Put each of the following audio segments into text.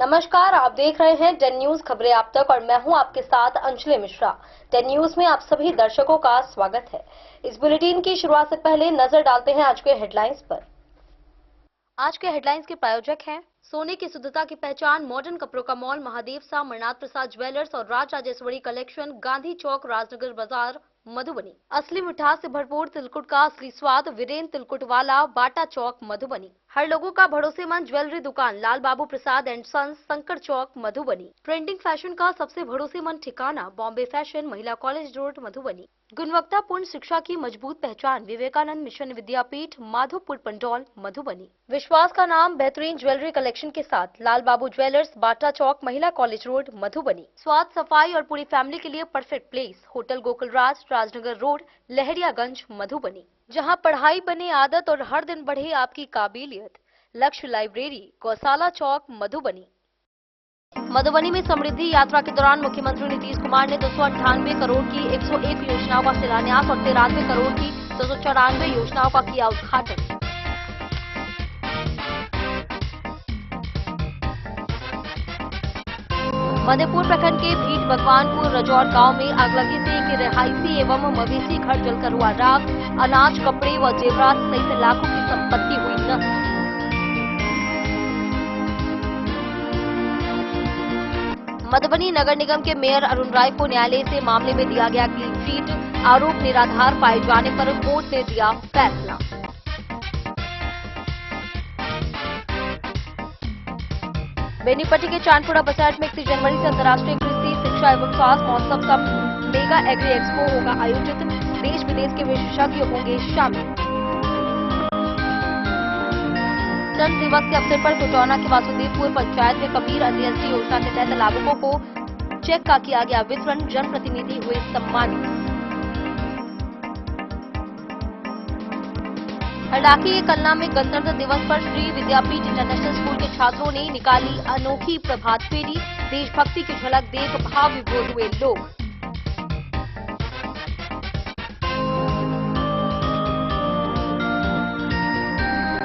नमस्कार, आप देख रहे हैं 10 न्यूज खबरें आप तक और मैं हूं आपके साथ अंजलि मिश्रा। 10 न्यूज में आप सभी दर्शकों का स्वागत है। इस बुलेटिन की शुरुआत से पहले नजर डालते हैं आज के हेडलाइंस पर। आज के हेडलाइंस के प्रायोजक हैं सोने की शुद्धता की पहचान मॉडर्न कपड़ों का मॉल महादेव सा मरनाथ प्रसाद ज्वेलर्स और राज राजेश्वरी कलेक्शन, गांधी चौक, राजनगर बाजार, मधुबनी। असली मिठास से भरपूर तिलकुट का असली स्वाद, वीरेन तिलकुट वाला, बाटा चौक, मधुबनी। हर लोगों का भरोसेमंद ज्वेलरी दुकान लाल बाबू प्रसाद एंड सन्स, संकर चौक, मधुबनी। ट्रेंडिंग फैशन का सबसे भरोसेमंद ठिकाना बॉम्बे फैशन, महिला कॉलेज रोड, मधुबनी। गुणवत्तापूर्ण शिक्षा की मजबूत पहचान विवेकानंद मिशन विद्यापीठ, माधोपुर पंडौल, मधुबनी। विश्वास का नाम बेहतरीन ज्वेलरी कलेक्शन के साथ लाल बाबू ज्वेलर्स, बाटा चौक, महिला कॉलेज रोड, मधुबनी। स्वाद, सफाई और पूरी फैमिली के लिए परफेक्ट प्लेस होटल गोकुल राज, राजनगर रोड, लहरियागंज, मधुबनी। जहां पढ़ाई बने आदत और हर दिन बढ़े आपकी काबिलियत। लक्ष्य लाइब्रेरी, गौशाला चौक, मधुबनी। मधुबनी में समृद्धि यात्रा के दौरान मुख्यमंत्री नीतीश कुमार ने 298 करोड़ की 101 योजनाओं का शिलान्यास और 93 करोड़ की 294 योजनाओं का किया उद्घाटन। मधेपुर प्रखंड के भीट भगवानपुर रजौर गांव में आगलगी से एक रिहायशी एवं मवेशी घर जलकर हुआ राख। अनाज, कपड़े व जेवरात सहित लाखों की संपत्ति हुई नष्ट। मधुबनी नगर निगम के मेयर अरुण राय को न्यायालय से मामले में दिया गया क्लीन चिट। आरोप निराधार पाए जाने पर कोर्ट ने दिया फैसला। बेनीपट्टी के चांदपुरा बसैट में 31 जनवरी से अंतर्राष्ट्रीय कृषि शिक्षा एवं स्वास्थ्य महोत्सव का मेगा एग्री एक्सपो होगा आयोजित। देश विदेश के विशेषज्ञ होंगे शामिल। जन्म दिवस के अवसर पर कुचौना के वासुदेवपुर पंचायत में कबीर अंत्येष्टि योजना के तहत लाभुकों को चेक का किया गया वितरण। जनप्रतिनिधि हुए सम्मानित। हरलाखी के कलना में गणतंत्र दिवस पर श्री विद्यापीठ इंटरनेशनल स्कूल के छात्रों ने निकाली अनोखी प्रभात फेरी। देशभक्ति की झलक देख भाव विभोर हुए लोग।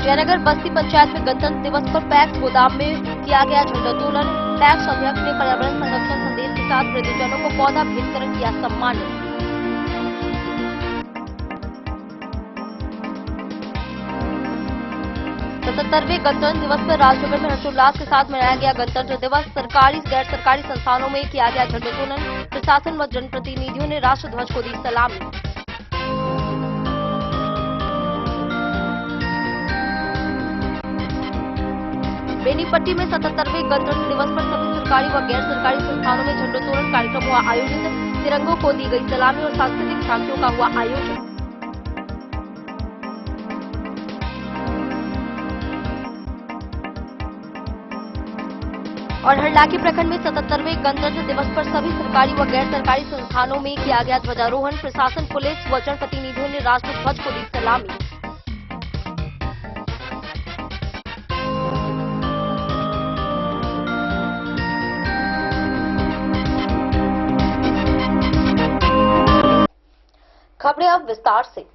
जयनगर बस्ती पंचायत में गणतंत्र दिवस पर पैक्स गोदाम में किया गया झंडोत्तोलन। पैक्स अध्यक्ष ने पर्यावरण संरक्षण संदेश के साथ वृद्धजनों को पौधा भेंटकर किया सम्मानित। 77वें गणतंत्र दिवस पर राजनगर में हर्षोल्लास के साथ मनाया गया गणतंत्र दिवस। सरकारी गैर सरकारी संस्थानों में किया गया झंडोत्तोलन। प्रशासन व जनप्रतिनिधियों ने राष्ट्र ध्वज को दी सलामी। बेनीपट्टी में 77वें गणतंत्र दिवस पर सभी सरकारी व गैर सरकारी संस्थानों में झंडोत्तोलन कार्यक्रम हुआ आयोजित। तिरंगों को दी गई सलामी और सांस्कृतिक झांकियों का हुआ आयोजन। और हरलाखी प्रखंड में 77वें गणतंत्र दिवस पर सभी सरकारी व गैर सरकारी संस्थानों में किया गया ध्वजारोहण। प्रशासन, पुलिस व जनप्रतिनिधियों ने राष्ट्र ध्वज को दी सलामी। खबरें अब विस्तार से।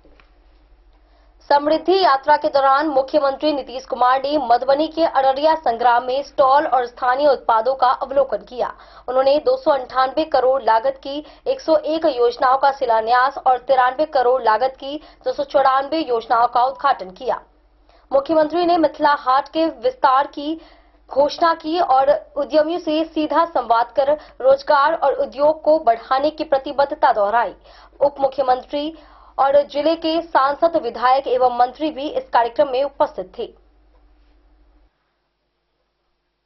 समृद्धि यात्रा के दौरान मुख्यमंत्री नीतीश कुमार ने मधुबनी के अररिया संग्राम में स्टॉल और स्थानीय उत्पादों का अवलोकन किया। उन्होंने 298 करोड़ लागत की 101 योजनाओं का शिलान्यास और 93 करोड़ लागत की 294 योजनाओं का उद्घाटन किया। मुख्यमंत्री ने मिथिला हाट के विस्तार की घोषणा की और उद्यमियों से सीधा संवाद कर रोजगार और उद्योग को बढ़ाने की प्रतिबद्धता दोहराई। उप मुख्यमंत्री और जिले के सांसद, विधायक एवं मंत्री भी इस कार्यक्रम में उपस्थित थे।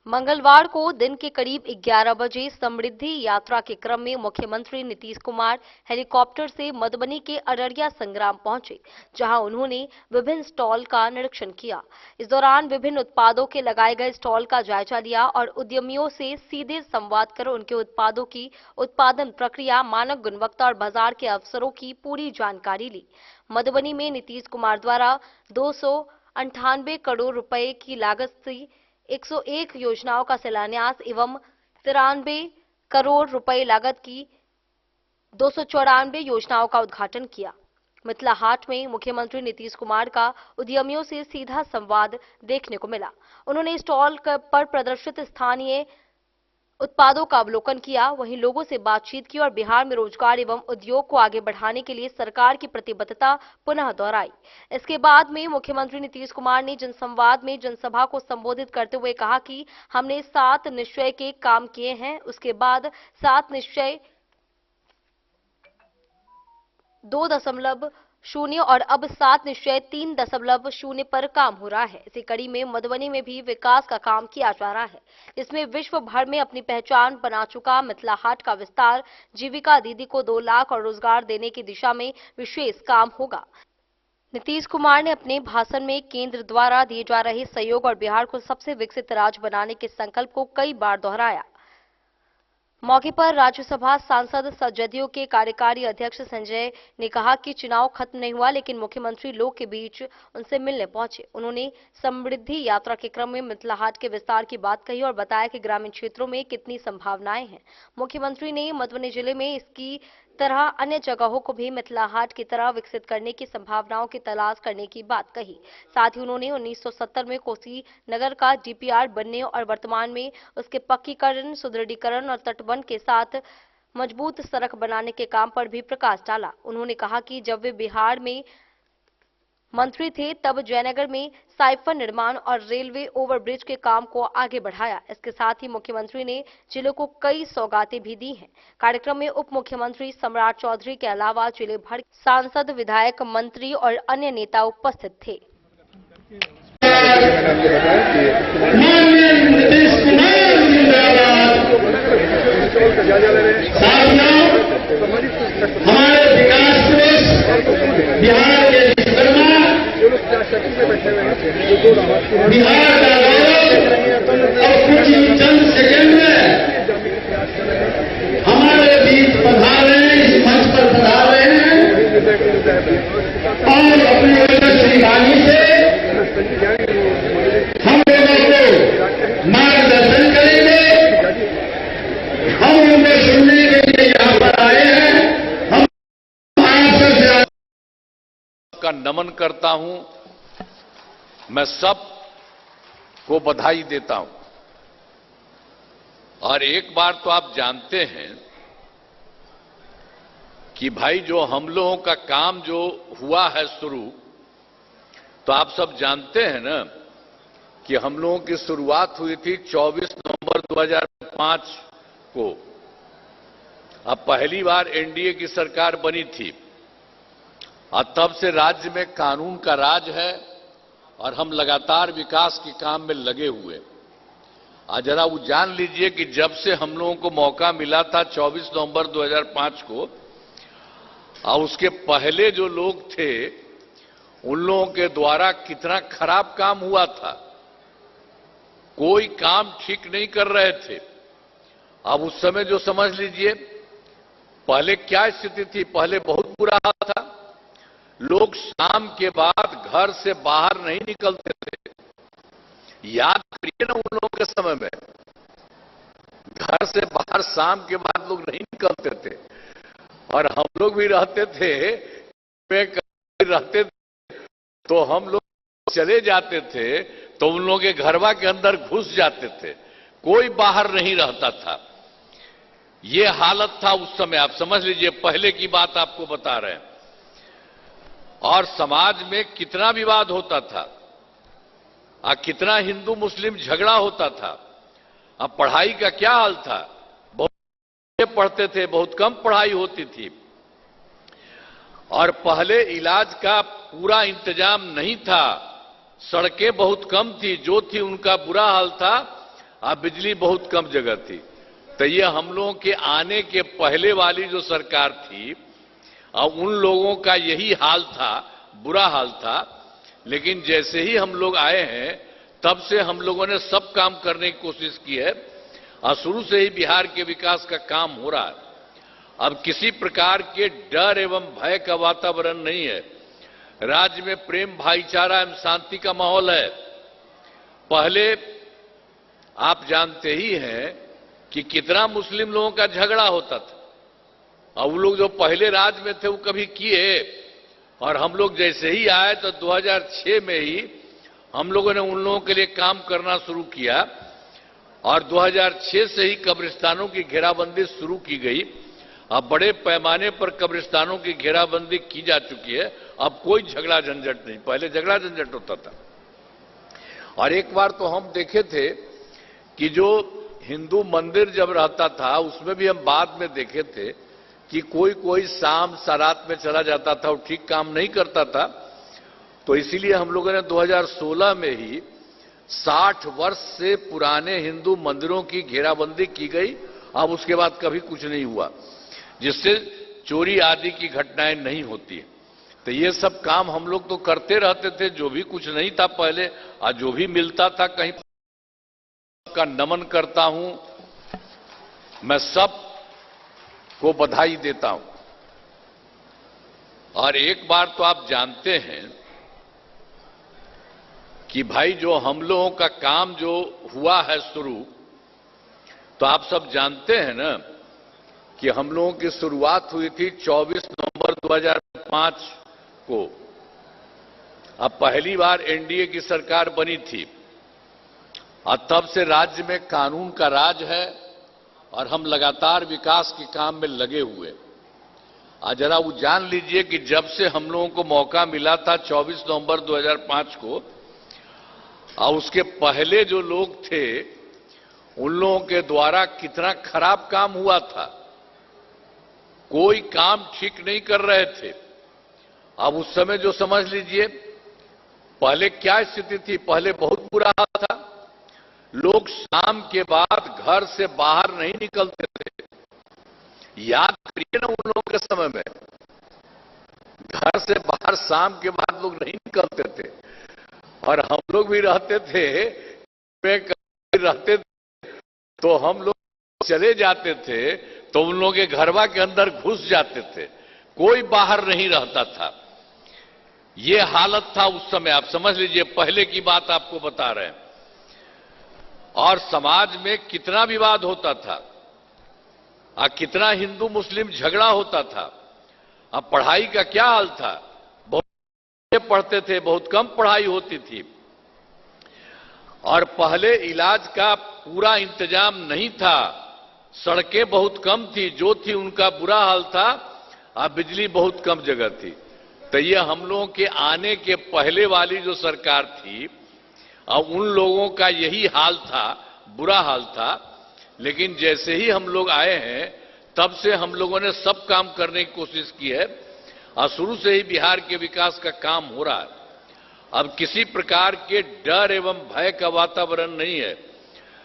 मंगलवार को दिन के करीब 11 बजे समृद्धि यात्रा के क्रम में मुख्यमंत्री नीतीश कुमार हेलीकॉप्टर से मधुबनी के अररिया संग्राम पहुंचे, जहां उन्होंने विभिन्न स्टॉल का निरीक्षण किया। इस दौरान विभिन्न उत्पादों के लगाए गए स्टॉल का जायजा लिया और उद्यमियों से सीधे संवाद कर उनके उत्पादों की उत्पादन प्रक्रिया, मानक गुणवत्ता और बाजार के अवसरों की पूरी जानकारी ली। मधुबनी में नीतीश कुमार द्वारा 298 करोड़ रुपए की लागत से 101 योजनाओं का शिलान्यास एवं 93 करोड़ रुपए लागत की 294 योजनाओं का उद्घाटन किया। मिथिला हाट में मुख्यमंत्री नीतीश कुमार का उद्यमियों से सीधा संवाद देखने को मिला। उन्होंने स्टॉल पर प्रदर्शित स्थानीय उत्पादों का अवलोकन किया, वहीं लोगों से बातचीत की और बिहार में रोजगार एवं उद्योग को आगे बढ़ाने के लिए सरकार की प्रतिबद्धता पुनः दोहराई। इसके बाद में मुख्यमंत्री नीतीश कुमार ने जनसंवाद में जनसभा को संबोधित करते हुए कहा कि हमने 7 निश्चय के काम किए हैं, उसके बाद 7 निश्चय 2.0 और अब 7 निश्चय 3.0 पर काम हो रहा है। इसी कड़ी में मधुबनी में भी विकास का काम किया जा रहा है, जिसमें विश्व भर में अपनी पहचान बना चुका मिथिला हाट का विस्तार जीविका दीदी को 2 लाख और रोजगार देने की दिशा में विशेष काम होगा। नीतीश कुमार ने अपने भाषण में केंद्र द्वारा दिए जा रहे सहयोग और बिहार को सबसे विकसित राज्य बनाने के संकल्प को कई बार दोहराया। मौके पर राज्यसभा सांसद जदयू के कार्यकारी अध्यक्ष संजय ने कहा कि चुनाव खत्म नहीं हुआ, लेकिन मुख्यमंत्री लोग के बीच उनसे मिलने पहुंचे। उन्होंने समृद्धि यात्रा के क्रम में मिथिला हाट के विस्तार की बात कही और बताया कि ग्रामीण क्षेत्रों में कितनी संभावनाएं हैं। मुख्यमंत्री ने मधुबनी जिले में इसकी तरह अन्य जगहों को भी मिथिला हाट की तरह विकसित करने की संभावनाओं की तलाश करने की बात कही। साथ ही उन्होंने 1970 में कोसी नगर का डीपीआर बनने और वर्तमान में उसके पक्कीकरण, सुदृढ़ीकरण और तटबंध के साथ मजबूत सड़क बनाने के काम पर भी प्रकाश डाला। उन्होंने कहा कि जब वे बिहार में मंत्री थे तब जयनगर में साइफन निर्माण और रेलवे ओवरब्रिज के काम को आगे बढ़ाया। इसके साथ ही मुख्यमंत्री ने जिले को कई सौगातें भी दी हैं। कार्यक्रम में उप मुख्यमंत्री सम्राट चौधरी के अलावा जिले भर सांसद, विधायक, मंत्री और अन्य नेता उपस्थित थे। हमारे विकास बिहार के बिहार का गौरव और कुछ चंद सेकंड में हमारे बीच पधार रहे हैं, इस मंच पर पधार रहे हैं और अपनी यशस्वी वाणी से हम लोगों को मार्गदर्शन करेंगे। हम उनको सुनने के लिए यहाँ पर आए हैं। हम आपसे का नमन करता हूं, मैं सब को बधाई देता हूं। और एक बार तो आप जानते हैं कि भाई जो हम लोगों का काम जो हुआ है शुरू, तो आप सब जानते हैं ना कि हम लोगों की शुरुआत हुई थी 24 नवंबर 2005 को। अब पहली बार एनडीए की सरकार बनी थी और तब से राज्य में कानून का राज है और हम लगातार विकास के काम में लगे हुए। आज जरा वो जान लीजिए कि जब से हम लोगों को मौका मिला था 24 नवंबर 2005 को, और उसके पहले जो लोग थे उन लोगों के द्वारा कितना खराब काम हुआ था। कोई काम ठीक नहीं कर रहे थे। अब उस समय जो समझ लीजिए पहले क्या स्थिति थी, पहले बहुत बुरा हाल था। लोग शाम के बाद घर से बाहर नहीं निकलते थे। याद करिए ना, उन लोगों के समय में घर से बाहर शाम के बाद लोग नहीं निकलते थे। और हम लोग भी रहते थे तो हम लोग चले जाते थे तो उन लोगों के घरवा के अंदर घुस जाते थे, कोई बाहर नहीं रहता था। ये हालत था उस समय। आप समझ लीजिए, पहले की बात आपको बता रहे हैं। और समाज में कितना विवाद होता था और कितना हिंदू मुस्लिम झगड़ा होता था। अब पढ़ाई का क्या हाल था, बहुत पढ़ते थे, बहुत कम पढ़ाई होती थी। और पहले इलाज का पूरा इंतजाम नहीं था, सड़कें बहुत कम थी, जो थी उनका बुरा हाल था, और बिजली बहुत कम जगह थी। तो ये हम लोगों के आने के पहले वाली जो सरकार थी, और उन लोगों का यही हाल था, बुरा हाल था। लेकिन जैसे ही हम लोग आए हैं तब से हम लोगों ने सब काम करने की कोशिश की है और शुरू से ही बिहार के विकास का काम हो रहा है। अब किसी प्रकार के डर एवं भय का वातावरण नहीं है। राज्य में प्रेम, भाईचारा एवं शांति का माहौल है। पहले आप जानते ही हैं कि कितना मुस्लिम लोगों का झगड़ा होता था, और वो लोग जो पहले राज में थे वो कभी किए, और हम लोग जैसे ही आए तो 2006 में ही हम लोगों ने उन लोगों के लिए काम करना शुरू किया और 2006 से ही कब्रिस्तानों की घेराबंदी शुरू की गई। अब बड़े पैमाने पर कब्रिस्तानों की घेराबंदी की जा चुकी है। अब कोई झगड़ा झंझट नहीं, पहले झगड़ा झंझट होता था। और एक बार तो हम देखे थे कि जो हिंदू मंदिर जब रहता था उसमें भी हम बाद में देखे थे कि कोई कोई शाम सरात में चला जाता था और ठीक काम नहीं करता था। तो इसीलिए हम लोगों ने 2016 में ही 60 वर्ष से पुराने हिंदू मंदिरों की घेराबंदी की गई। अब उसके बाद कभी कुछ नहीं हुआ, जिससे चोरी आदि की घटनाएं नहीं होती। तो ये सब काम हम लोग तो करते रहते थे, जो भी कुछ नहीं था पहले और जो भी मिलता था कहीं का नमन करता हूं। मैं सब को बधाई देता हूं। और एक बार तो आप जानते हैं कि भाई जो हम लोगों का काम जो हुआ है शुरू, तो आप सब जानते हैं ना कि हम लोगों की शुरुआत हुई थी 24 नवंबर 2005 को। अब पहली बार एनडीए की सरकार बनी थी और तब से राज्य में कानून का राज है और हम लगातार विकास के काम में लगे हुए। आज जरा वो जान लीजिए कि जब से हम लोगों को मौका मिला था 24 नवंबर 2005 को, और उसके पहले जो लोग थे उन लोगों के द्वारा कितना खराब काम हुआ था। कोई काम ठीक नहीं कर रहे थे। अब उस समय जो समझ लीजिए पहले क्या स्थिति थी, पहले बहुत बुरा हाल था। लोग शाम के बाद घर से बाहर नहीं निकलते थे। याद करिए ना उन लोगों के समय में, घर से बाहर शाम के बाद लोग नहीं निकलते थे। और हम लोग भी रहते थे, तो हम लोग चले जाते थे तो उन लोगों के घरवा के अंदर घुस जाते थे, कोई बाहर नहीं रहता था। ये हालत था उस समय, आप समझ लीजिए, पहले की बात आपको बता रहे हैं। और समाज में कितना विवाद होता था और कितना हिंदू मुस्लिम झगड़ा होता था। अब पढ़ाई का क्या हाल था, बहुत पढ़ते थे, बहुत कम पढ़ाई होती थी। और पहले इलाज का पूरा इंतजाम नहीं था, सड़कें बहुत कम थी, जो थी उनका बुरा हाल था, और बिजली बहुत कम जगह थी। तो ये हम लोगों के आने के पहले वाली जो सरकार थी, और उन लोगों का यही हाल था, बुरा हाल था। लेकिन जैसे ही हम लोग आए हैं तब से हम लोगों ने सब काम करने की कोशिश की है और शुरू से ही बिहार के विकास का काम हो रहा है। अब किसी प्रकार के डर एवं भय का वातावरण नहीं है।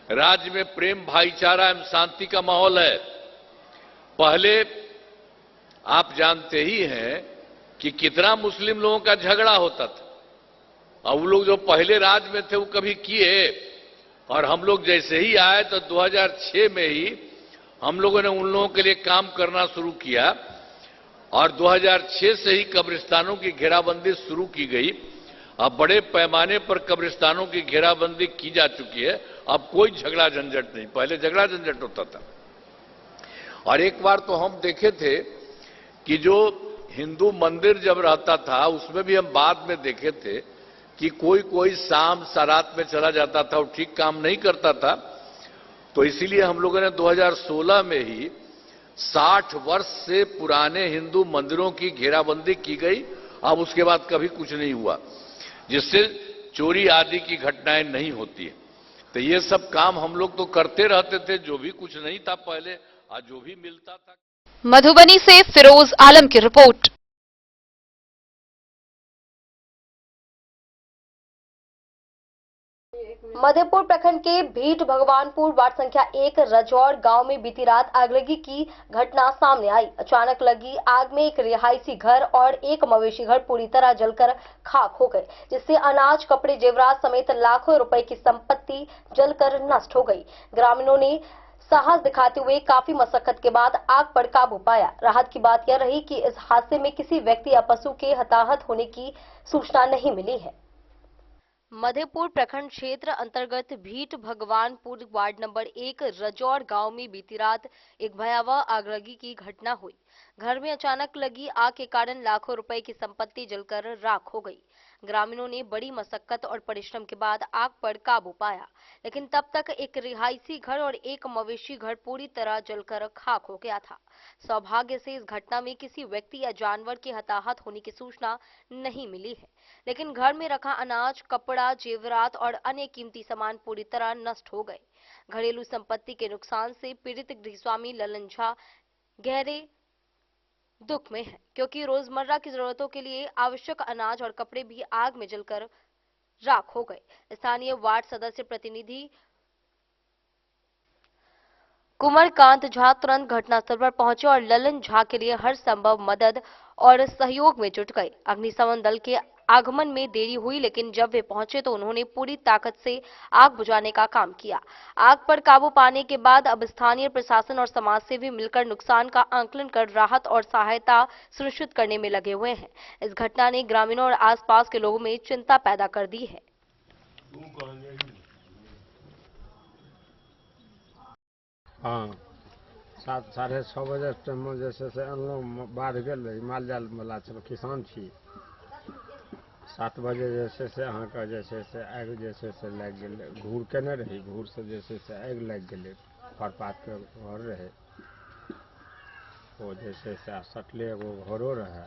राज्य में प्रेम, भाईचारा एवं शांति का माहौल है। पहले आप जानते ही हैं कि कितना मुस्लिम लोगों का झगड़ा होता था, और वो लोग जो पहले राज में थे वो कभी किए। और हम लोग जैसे ही आए तो 2006 में ही हम लोगों ने उन लोगों के लिए काम करना शुरू किया और 2006 से ही कब्रिस्तानों की घेराबंदी शुरू की गई। अब बड़े पैमाने पर कब्रिस्तानों की घेराबंदी की जा चुकी है। अब कोई झगड़ा झंझट नहीं, पहले झगड़ा झंझट होता था। और एक बार तो हम देखे थे कि जो हिंदू मंदिर जब रहता था उसमें भी हम बाद में देखे थे कि कोई कोई शाम सरात में चला जाता था और ठीक काम नहीं करता था। तो इसीलिए हम लोगों ने 2016 में ही 60 वर्ष से पुराने हिंदू मंदिरों की घेराबंदी की गई। अब उसके बाद कभी कुछ नहीं हुआ, जिससे चोरी आदि की घटनाएं नहीं होती। तो ये सब काम हम लोग तो करते रहते थे, जो भी कुछ नहीं था पहले और जो भी मिलता था। मधुबनी से फिरोज आलम की रिपोर्ट। मधेपुर प्रखंड के भीट भगवानपुर वार्ड संख्या 1 रजौर गांव में बीती रात आगलगी की घटना सामने आई। अचानक लगी आग में एक रिहायशी घर और एक मवेशी घर पूरी तरह जलकर खाक हो गए, जिससे अनाज, कपड़े, जेवरात समेत लाखों रुपए की संपत्ति जलकर नष्ट हो गई। ग्रामीणों ने साहस दिखाते हुए काफी मशक्कत के बाद आग पर काबू पाया। राहत की बात यह रही कि इस हादसे में किसी व्यक्ति या पशु के हताहत होने की सूचना नहीं मिली है। मधेपुर प्रखंड क्षेत्र अंतर्गत भीट भगवानपुर वार्ड नंबर 1 रजौर गांव में बीती रात एक भयावह आगलगी की घटना हुई। घर में अचानक लगी आग के कारण लाखों रुपए की संपत्ति जलकर राख हो गई। ग्रामीणों ने बड़ी मशक्कत और परिश्रम के बाद आग पर काबू पाया, लेकिन तब तक एक रिहायशी घर और एक मवेशी घर पूरी तरह जलकर खाक हो गया था। सौभाग्य से इस घटना में किसी व्यक्ति या जानवर के हताहत होने की सूचना नहीं मिली है, लेकिन घर में रखा अनाज, कपड़ा, जेवरात और अन्य कीमती सामान पूरी तरह नष्ट हो गए। घरेलू संपत्ति के नुकसान से पीड़ित गृहस्वामी ललन झा गहरे दुख में है, क्योंकि रोजमर्रा की जरूरतों के लिए आवश्यक अनाज और कपड़े भी आग में जलकर राख हो गए। स्थानीय वार्ड सदस्य प्रतिनिधि कुमारकांत झा तुरंत घटनास्थल पर पहुंचे और ललन झा के लिए हर संभव मदद और सहयोग में जुट गए। अग्निशमन दल के आगमन में देरी हुई, लेकिन जब वे पहुंचे तो उन्होंने पूरी ताकत से आग बुझाने का काम किया। आग पर काबू पाने के बाद अब स्थानीय प्रशासन और समाज सेवी मिलकर नुकसान का आंकलन कर राहत और सहायता सुनिश्चित करने में लगे हुए हैं। इस घटना ने ग्रामीणों और आसपास के लोगों में चिंता पैदा कर दी है। हाँ, 7:30 बजे टाइम में जैसे से अनलहुँ बाढ़ गेल रही, माल जाल वाला छल, किसान छी। 7 बजे जैसे से अहाँके जैसे से आगि जैसे से लागि गेलै, घूर केने रही, घूर से जैसे से आगि लागि गेलै। खरपात के घर रहे, ओ जैसे से सटले एगो घरो रहे,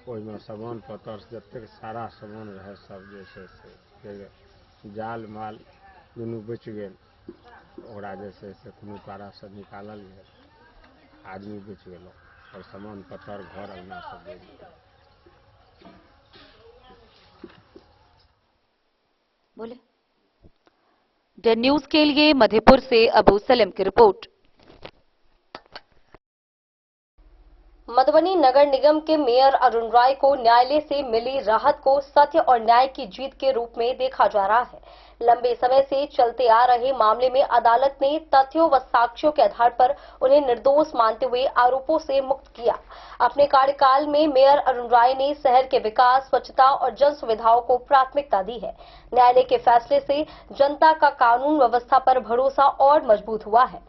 ओहिमे सामान पत्तर जतेक सारा सामान रहे सब जैसे से जाल माल दुनू बचि गेल। ओकरा जैसे से कोनो पारा से निकालल गेल, आदमी बचि गेल और सामान पत्तर घर अंगना सब गेल। बोले द न्यूज के लिए मधेपुर से अबू सलेम की रिपोर्ट। मधुबनी नगर निगम के मेयर अरुण राय को न्यायालय से मिली राहत को सत्य और न्याय की जीत के रूप में देखा जा रहा है। लंबे समय से चलते आ रहे मामले में अदालत ने तथ्यों व साक्ष्यों के आधार पर उन्हें निर्दोष मानते हुए आरोपों से मुक्त किया। अपने कार्यकाल में मेयर अरुण राय ने शहर के विकास, स्वच्छता और जन सुविधाओं को प्राथमिकता दी है। न्यायालय के फैसले से जनता का कानून व्यवस्था पर भरोसा और मजबूत हुआ है।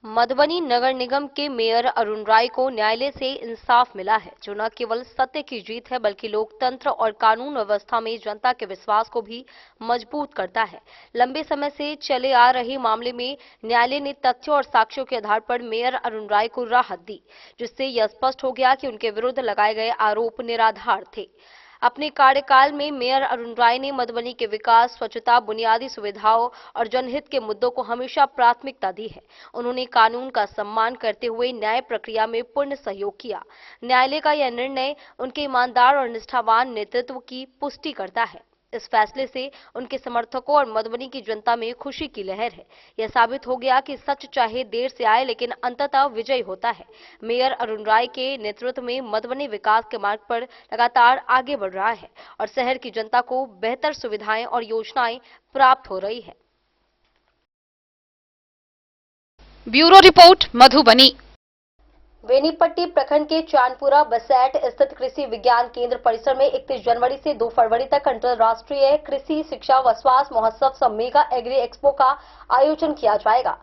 मधुबनी नगर निगम के मेयर अरुण राय को न्यायालय से इंसाफ मिला है, जो न केवल सत्य की जीत है बल्कि लोकतंत्र और कानून व्यवस्था में जनता के विश्वास को भी मजबूत करता है। लंबे समय से चले आ रहे मामले में न्यायालय ने तथ्यों और साक्ष्यों के आधार पर मेयर अरुण राय को राहत दी, जिससे यह स्पष्ट हो गया कि उनके विरुद्ध लगाए गए आरोप निराधार थे। अपने कार्यकाल में मेयर अरुण राय ने मधुबनी के विकास, स्वच्छता, बुनियादी सुविधाओं और जनहित के मुद्दों को हमेशा प्राथमिकता दी है। उन्होंने कानून का सम्मान करते हुए न्याय प्रक्रिया में पूर्ण सहयोग किया। न्यायालय का यह निर्णय उनके ईमानदार और निष्ठावान नेतृत्व की पुष्टि करता है। इस फैसले से उनके समर्थकों और मधुबनी की जनता में खुशी की लहर है। यह साबित हो गया कि सच चाहे देर से आए लेकिन अंततः विजय होता है। मेयर अरुण राय के नेतृत्व में मधुबनी विकास के मार्ग पर लगातार आगे बढ़ रहा है और शहर की जनता को बेहतर सुविधाएं और योजनाएं प्राप्त हो रही है। Bureau report Madhubani. बेनीपट्टी प्रखंड के चांदपुरा बसैट स्थित कृषि विज्ञान केंद्र परिसर में 31 जनवरी से 2 फरवरी तक अंतर्राष्ट्रीय कृषि शिक्षा व स्वास्थ्य महोत्सव सह मेगा एग्री एक्सपो का आयोजन किया जाएगा।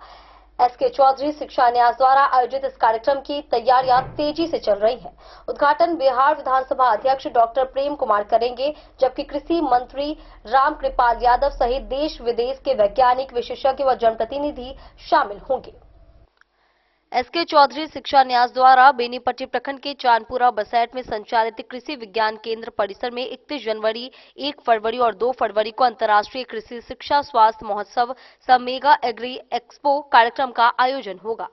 एसके चौधरी शिक्षा न्यास द्वारा आयोजित इस कार्यक्रम की तैयारियां तेजी से चल रही हैं। उद्घाटन बिहार विधानसभा अध्यक्ष डॉक्टर प्रेम कुमार करेंगे, जबकि कृषि मंत्री रामकृपाल यादव सहित देश विदेश के वैज्ञानिक, विशेषज्ञ व जनप्रतिनिधि शामिल होंगे। एसके चौधरी शिक्षा न्यास द्वारा बेनीपट्टी प्रखंड के चांदपुरा बसैट में संचालित कृषि विज्ञान केंद्र परिसर में 31 जनवरी, 1 फरवरी और 2 फरवरी को अंतर्राष्ट्रीय कृषि शिक्षा स्वास्थ्य महोत्सव सह मेगा एग्री एक्सपो कार्यक्रम का आयोजन होगा,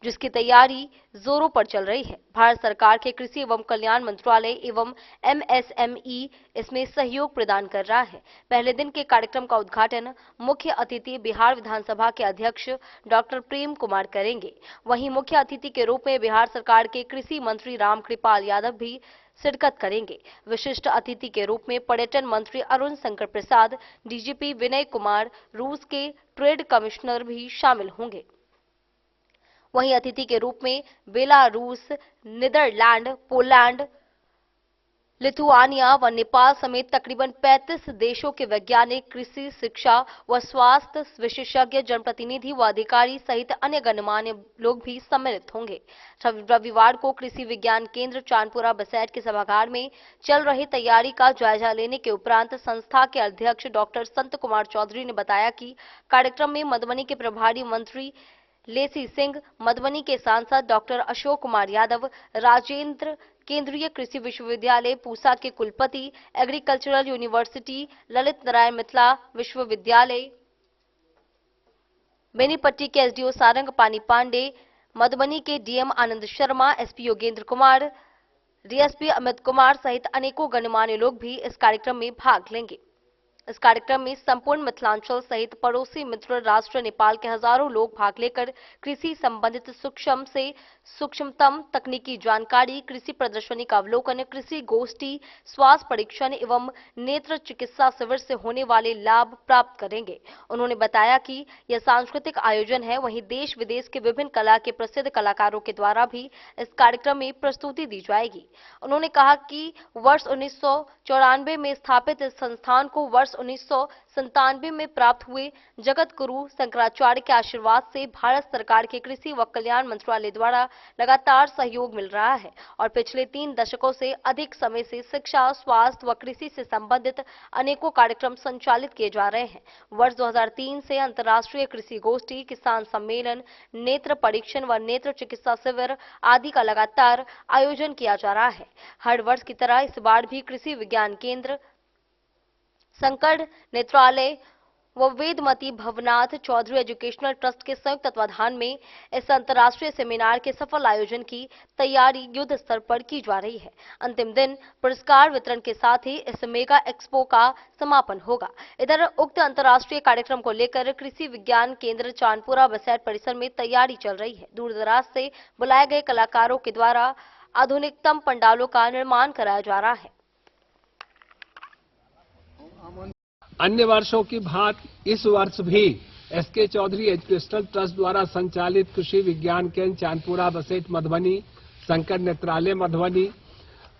जिसकी तैयारी जोरों पर चल रही है। भारत सरकार के कृषि एवं कल्याण मंत्रालय एवं एमएसएमई इसमें सहयोग प्रदान कर रहा है। पहले दिन के कार्यक्रम का उद्घाटन मुख्य अतिथि बिहार विधानसभा के अध्यक्ष डॉक्टर प्रेम कुमार करेंगे। वहीं मुख्य अतिथि के रूप में बिहार सरकार के कृषि मंत्री रामकृपाल यादव भी शिरकत करेंगे। विशिष्ट अतिथि के रूप में पर्यटन मंत्री अरुण शंकर प्रसाद, डीजीपी विनय कुमार, रूस के ट्रेड कमिश्नर भी शामिल होंगे। वहीं अतिथि के रूप में बेलारूस, नीदरलैंड, पोलैंड, लिथुआनिया व नेपाल समेत तकरीबन 35 देशों के वैज्ञानिक, कृषि, शिक्षा व स्वास्थ्य विशेषज्ञ, जनप्रतिनिधि व अधिकारी सहित अन्य गणमान्य लोग भी सम्मिलित होंगे। रविवार को कृषि विज्ञान केंद्र चांदपुरा बसैठ के सभागार में चल रही तैयारी का जायजा लेने के उपरांत संस्था के अध्यक्ष डॉक्टर संत कुमार चौधरी ने बताया कि कार्यक्रम में मधुबनी के प्रभारी मंत्री लेसी सिंह, मधुबनी के सांसद डॉक्टर अशोक कुमार यादव, राजेंद्र केंद्रीय कृषि विश्वविद्यालय पूसा के कुलपति, एग्रीकल्चरल यूनिवर्सिटी ललित नारायण मिथिला विश्वविद्यालय बेनीपट्टी के एसडीओ सारंग पानी पांडे, मधुबनी के DM Anand Sharma, SP Yogendra Kumar, DSP Amit Kumar सहित अनेकों गणमान्य लोग भी इस कार्यक्रम में भाग लेंगे। इस कार्यक्रम में संपूर्ण मिथिलांचल सहित पड़ोसी मित्र राष्ट्र नेपाल के हजारों लोग भाग लेकर कृषि संबंधित सूक्ष्म से सूक्ष्मतम तकनीकी जानकारी, कृषि प्रदर्शनी का अवलोकन, कृषि गोष्ठी, स्वास्थ्य परीक्षण एवं नेत्र चिकित्सा शिविर से होने वाले लाभ प्राप्त करेंगे। उन्होंने बताया कि यह सांस्कृतिक आयोजन है, वहीं देश विदेश के विभिन्न कला के प्रसिद्ध कलाकारों के द्वारा भी इस कार्यक्रम में प्रस्तुति दी जाएगी। उन्होंने कहा कि वर्ष 1994 में स्थापित इस संस्थान को वर्ष 1997 में प्राप्त हुए जगत गुरु शंकराचार्य के आशीर्वाद से भारत सरकार के कृषि व कल्याण मंत्रालय द्वारा लगातार सहयोग मिल रहा है और पिछले 3 दशकों से अधिक समय से शिक्षा, स्वास्थ्य व कृषि से संबंधित अनेकों कार्यक्रम संचालित किए जा रहे हैं। वर्ष 2003 से अंतर्राष्ट्रीय कृषि गोष्ठी, किसान सम्मेलन, नेत्र परीक्षण व नेत्र चिकित्सा शिविर आदि का लगातार आयोजन किया जा रहा है। हर वर्ष की तरह इस बार भी कृषि विज्ञान केंद्र, संकट नेत्रालय व वेदमती भवनाथ चौधरी एजुकेशनल ट्रस्ट के संयुक्त तत्वाधान में इस अंतर्राष्ट्रीय सेमिनार के सफल आयोजन की तैयारी युद्ध स्तर पर की जा रही है। अंतिम दिन पुरस्कार वितरण के साथ ही इस मेगा एक्सपो का समापन होगा। इधर उक्त अंतर्राष्ट्रीय कार्यक्रम को लेकर कृषि विज्ञान केंद्र चांदपुरा बसैठ परिसर में तैयारी चल रही है। दूर दराज से बुलाए गए कलाकारों के द्वारा आधुनिकतम पंडालों का निर्माण कराया जा रहा है। अन्य वर्षों की भांति इस वर्ष भी एसके चौधरी एजुकेशनल ट्रस्ट द्वारा संचालित कृषि विज्ञान केंद्र Chandpura Basaith Madhubani, Sankat Netralaya Madhubani,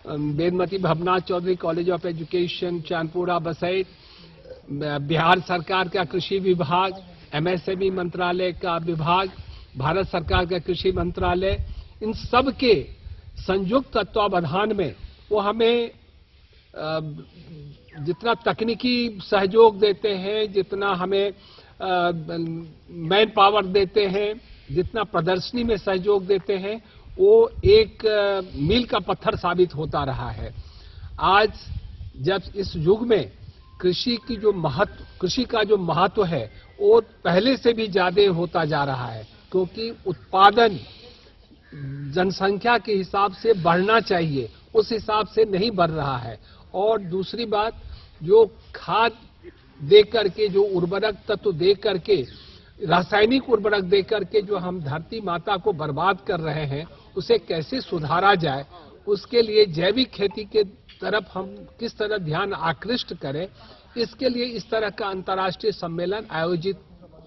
Vedmati Bhavnath Chaudhary college of education Chandpura Basaith, Bihar सरकार का कृषि विभाग, एमएसएमई मंत्रालय का विभाग, भारत सरकार का कृषि मंत्रालय, इन सब के संयुक्त तत्वावधान में वो हमें जितना तकनीकी सहयोग देते हैं, जितना हमें मैन पावर देते हैं, जितना प्रदर्शनी में सहयोग देते हैं, वो एक मील का पत्थर साबित होता रहा है। आज जब इस युग में कृषि का जो महत्व है वो पहले से भी ज्यादा होता जा रहा है, क्योंकि उत्पादन जनसंख्या के हिसाब से बढ़ना चाहिए, उस हिसाब से नहीं बढ़ रहा है। और दूसरी बात, जो खाद दे करके, जो उर्वरक तत्व दे करके, रासायनिक उर्वरक दे करके जो हम धरती माता को बर्बाद कर रहे हैं, उसे कैसे सुधारा जाए, उसके लिए जैविक खेती के तरफ हम किस तरह ध्यान आकृष्ट करें, इसके लिए इस तरह का अंतर्राष्ट्रीय सम्मेलन आयोजित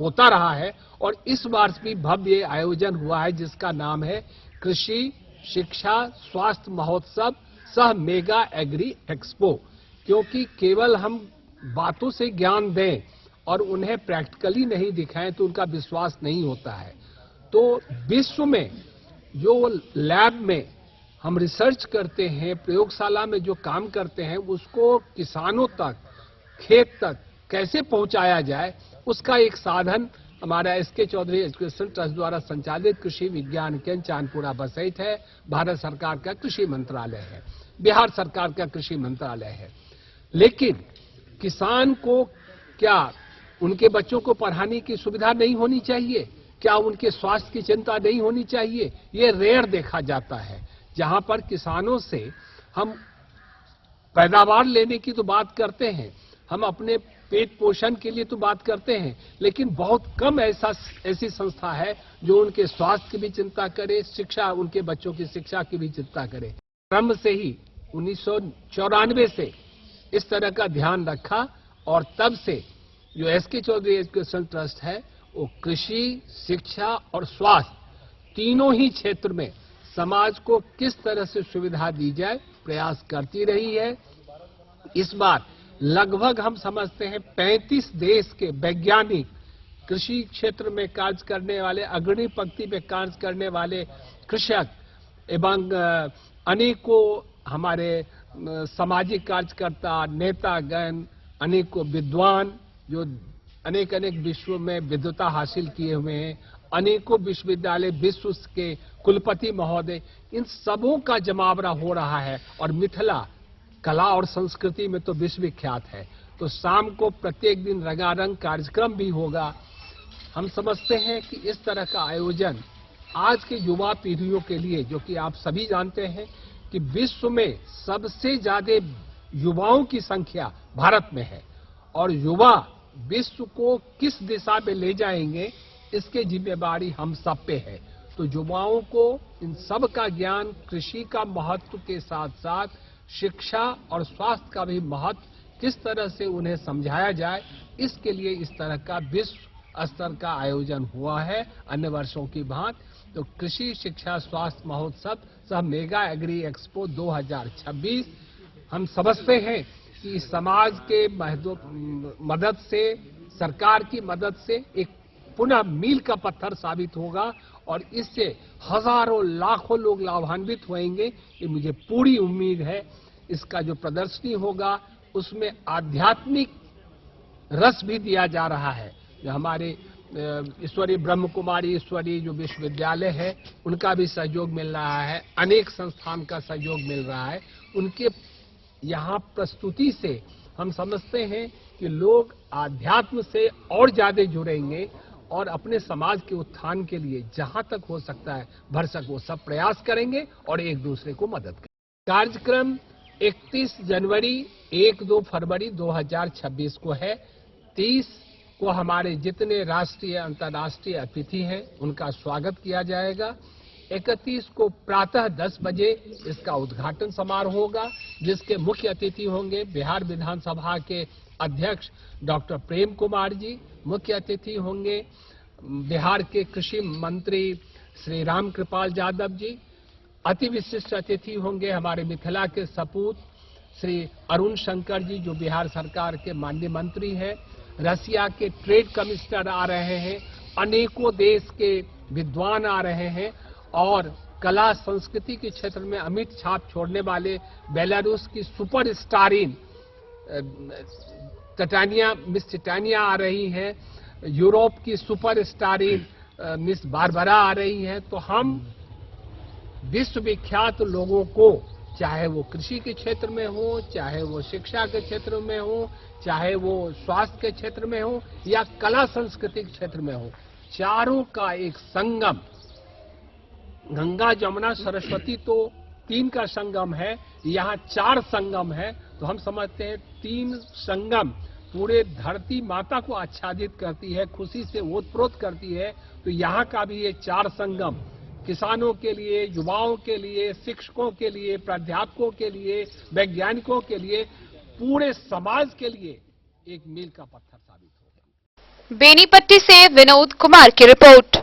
होता रहा है। और इस वर्ष भी भव्य आयोजन हुआ है जिसका नाम है कृषि शिक्षा स्वास्थ्य महोत्सव सह मेगा एग्री एक्सपो। क्योंकि केवल हम बातों से ज्ञान दें और उन्हें प्रैक्टिकली नहीं दिखाएं तो उनका विश्वास नहीं होता है। तो विश्व में जो लैब में हम रिसर्च करते हैं, प्रयोगशाला में जो काम करते हैं, उसको किसानों तक, खेत तक कैसे पहुंचाया जाए, उसका एक साधन हमारा एसके चौधरी एजुकेशन ट्रस्ट द्वारा संचालित कृषि विज्ञान केंद्र चांदपुरा बसैठ है। भारत सरकार का कृषि मंत्रालय है, बिहार सरकार का कृषि मंत्रालय है। लेकिन किसान को क्या उनके बच्चों को पढ़ाने की सुविधा नहीं होनी चाहिए? क्या उनके स्वास्थ्य की चिंता नहीं होनी चाहिए? ये रेयर देखा जाता है। जहां पर किसानों से हम पैदावार लेने की तो बात करते हैं, हम अपने पेट पोषण के लिए तो बात करते हैं, लेकिन बहुत कम ऐसी संस्था है जो उनके स्वास्थ्य की भी चिंता करे, शिक्षा, उनके बच्चों की शिक्षा की भी चिंता करे। प्रारंभ से ही 1994 से इस तरह का ध्यान रखा और तब से जो एसके चौधरी एजुकेशन ट्रस्ट है वो कृषि, शिक्षा और स्वास्थ्य तीनों ही क्षेत्र में समाज को किस तरह से सुविधा दी जाए प्रयास करती रही है। इस बार लगभग हम समझते हैं 35 देश के वैज्ञानिक, कृषि क्षेत्र में कार्य करने वाले, अग्रणी पंक्ति में कार्य करने वाले कृषक एवं अनेकों हमारे सामाजिक कार्यकर्ता, नेतागण, अनेकों विद्वान जो अनेक विश्वों में विद्वता हासिल किए हुए हैं, अनेकों विश्वविद्यालय, विश्व के कुलपति महोदय, इन सबों का जमावड़ा हो रहा है। और मिथिला कला और संस्कृति में तो विश्वविख्यात है। तो शाम को प्रत्येक दिन रंगारंग कार्यक्रम भी होगा। हम समझते हैं कि इस तरह का आयोजन आज के युवा पीढ़ियों के लिए, जो कि आप सभी जानते हैं कि विश्व में सबसे ज्यादा युवाओं की संख्या भारत में है, और युवा विश्व को किस दिशा में ले जाएंगे इसकी जिम्मेदारी हम सब पे है। तो युवाओं को इन सब का ज्ञान, कृषि का महत्व के साथ साथ शिक्षा और स्वास्थ्य का भी महत्व किस तरह से उन्हें समझाया जाए, इसके लिए इस तरह का विश्व स्तर का आयोजन हुआ है अन्य वर्षों की भांति। तो कृषि, शिक्षा, स्वास्थ्य महोत्सव सह मेगा एग्री एक्सपो 2026 हम समझते हैं कि समाज के मदद से, सरकार की मदद से एक पुनः मील का पत्थर साबित होगा, और इससे हजारों लाखों लोग लाभान्वित होंगे, ये मुझे पूरी उम्मीद है। इसका जो प्रदर्शनी होगा उसमें आध्यात्मिक रस भी दिया जा रहा है। जो हमारे ईश्वरी ब्रह्म कुमारी ईश्वरी जो विश्वविद्यालय है, उनका भी सहयोग मिल रहा है, अनेक संस्थान का सहयोग मिल रहा है। उनके यहाँ प्रस्तुति से हम समझते हैं कि लोग आध्यात्म से और ज्यादा जुड़ेंगे और अपने समाज के उत्थान के लिए जहां तक हो सकता है भरसक वो सब प्रयास करेंगे और एक दूसरे को मदद करेंगे। कार्यक्रम 31 जनवरी 1-2 फरवरी 2026 को है। 30 को हमारे जितने राष्ट्रीय अंतर्राष्ट्रीय अतिथि हैं उनका स्वागत किया जाएगा। 31 को प्रातः 10 बजे इसका उद्घाटन समारोह होगा, जिसके मुख्य अतिथि होंगे बिहार विधानसभा के अध्यक्ष डॉक्टर प्रेम कुमार जी। मुख्य अतिथि होंगे बिहार के कृषि मंत्री श्री राम कृपाल यादव जी। अति विशिष्ट अतिथि होंगे हमारे मिथिला के सपूत श्री अरुण शंकर जी, जो बिहार सरकार के माननीय मंत्री हैं। रसिया के ट्रेड कमिश्नर आ रहे हैं, अनेकों देश के विद्वान आ रहे हैं, और कला संस्कृति के क्षेत्र में अमिट छाप छोड़ने वाले बेलारूस की सुपर स्टारिन मिस टिटानिया आ रही हैं, यूरोप की सुपर स्टारिन मिस बारबरा आ रही हैं। तो हम विश्वविख्यात लोगों को, चाहे वो कृषि के क्षेत्र में हो, चाहे वो शिक्षा के क्षेत्र में हो, चाहे वो स्वास्थ्य के क्षेत्र में हो, या कला संस्कृति के क्षेत्र में हो, चारों का एक संगम, गंगा जमुना सरस्वती तो 3 का संगम है, यहाँ 4 संगम है। तो हम समझते हैं 3 संगम पूरे धरती माता को आच्छादित करती है, खुशी से ओतप्रोत करती है। तो यहाँ का भी ये 4 संगम किसानों के लिए, युवाओं के लिए, शिक्षकों के लिए, प्राध्यापकों के लिए, वैज्ञानिकों के लिए, पूरे समाज के लिए एक मील का पत्थर साबित होगा। बेनीपट्टी से विनोद कुमार की रिपोर्ट।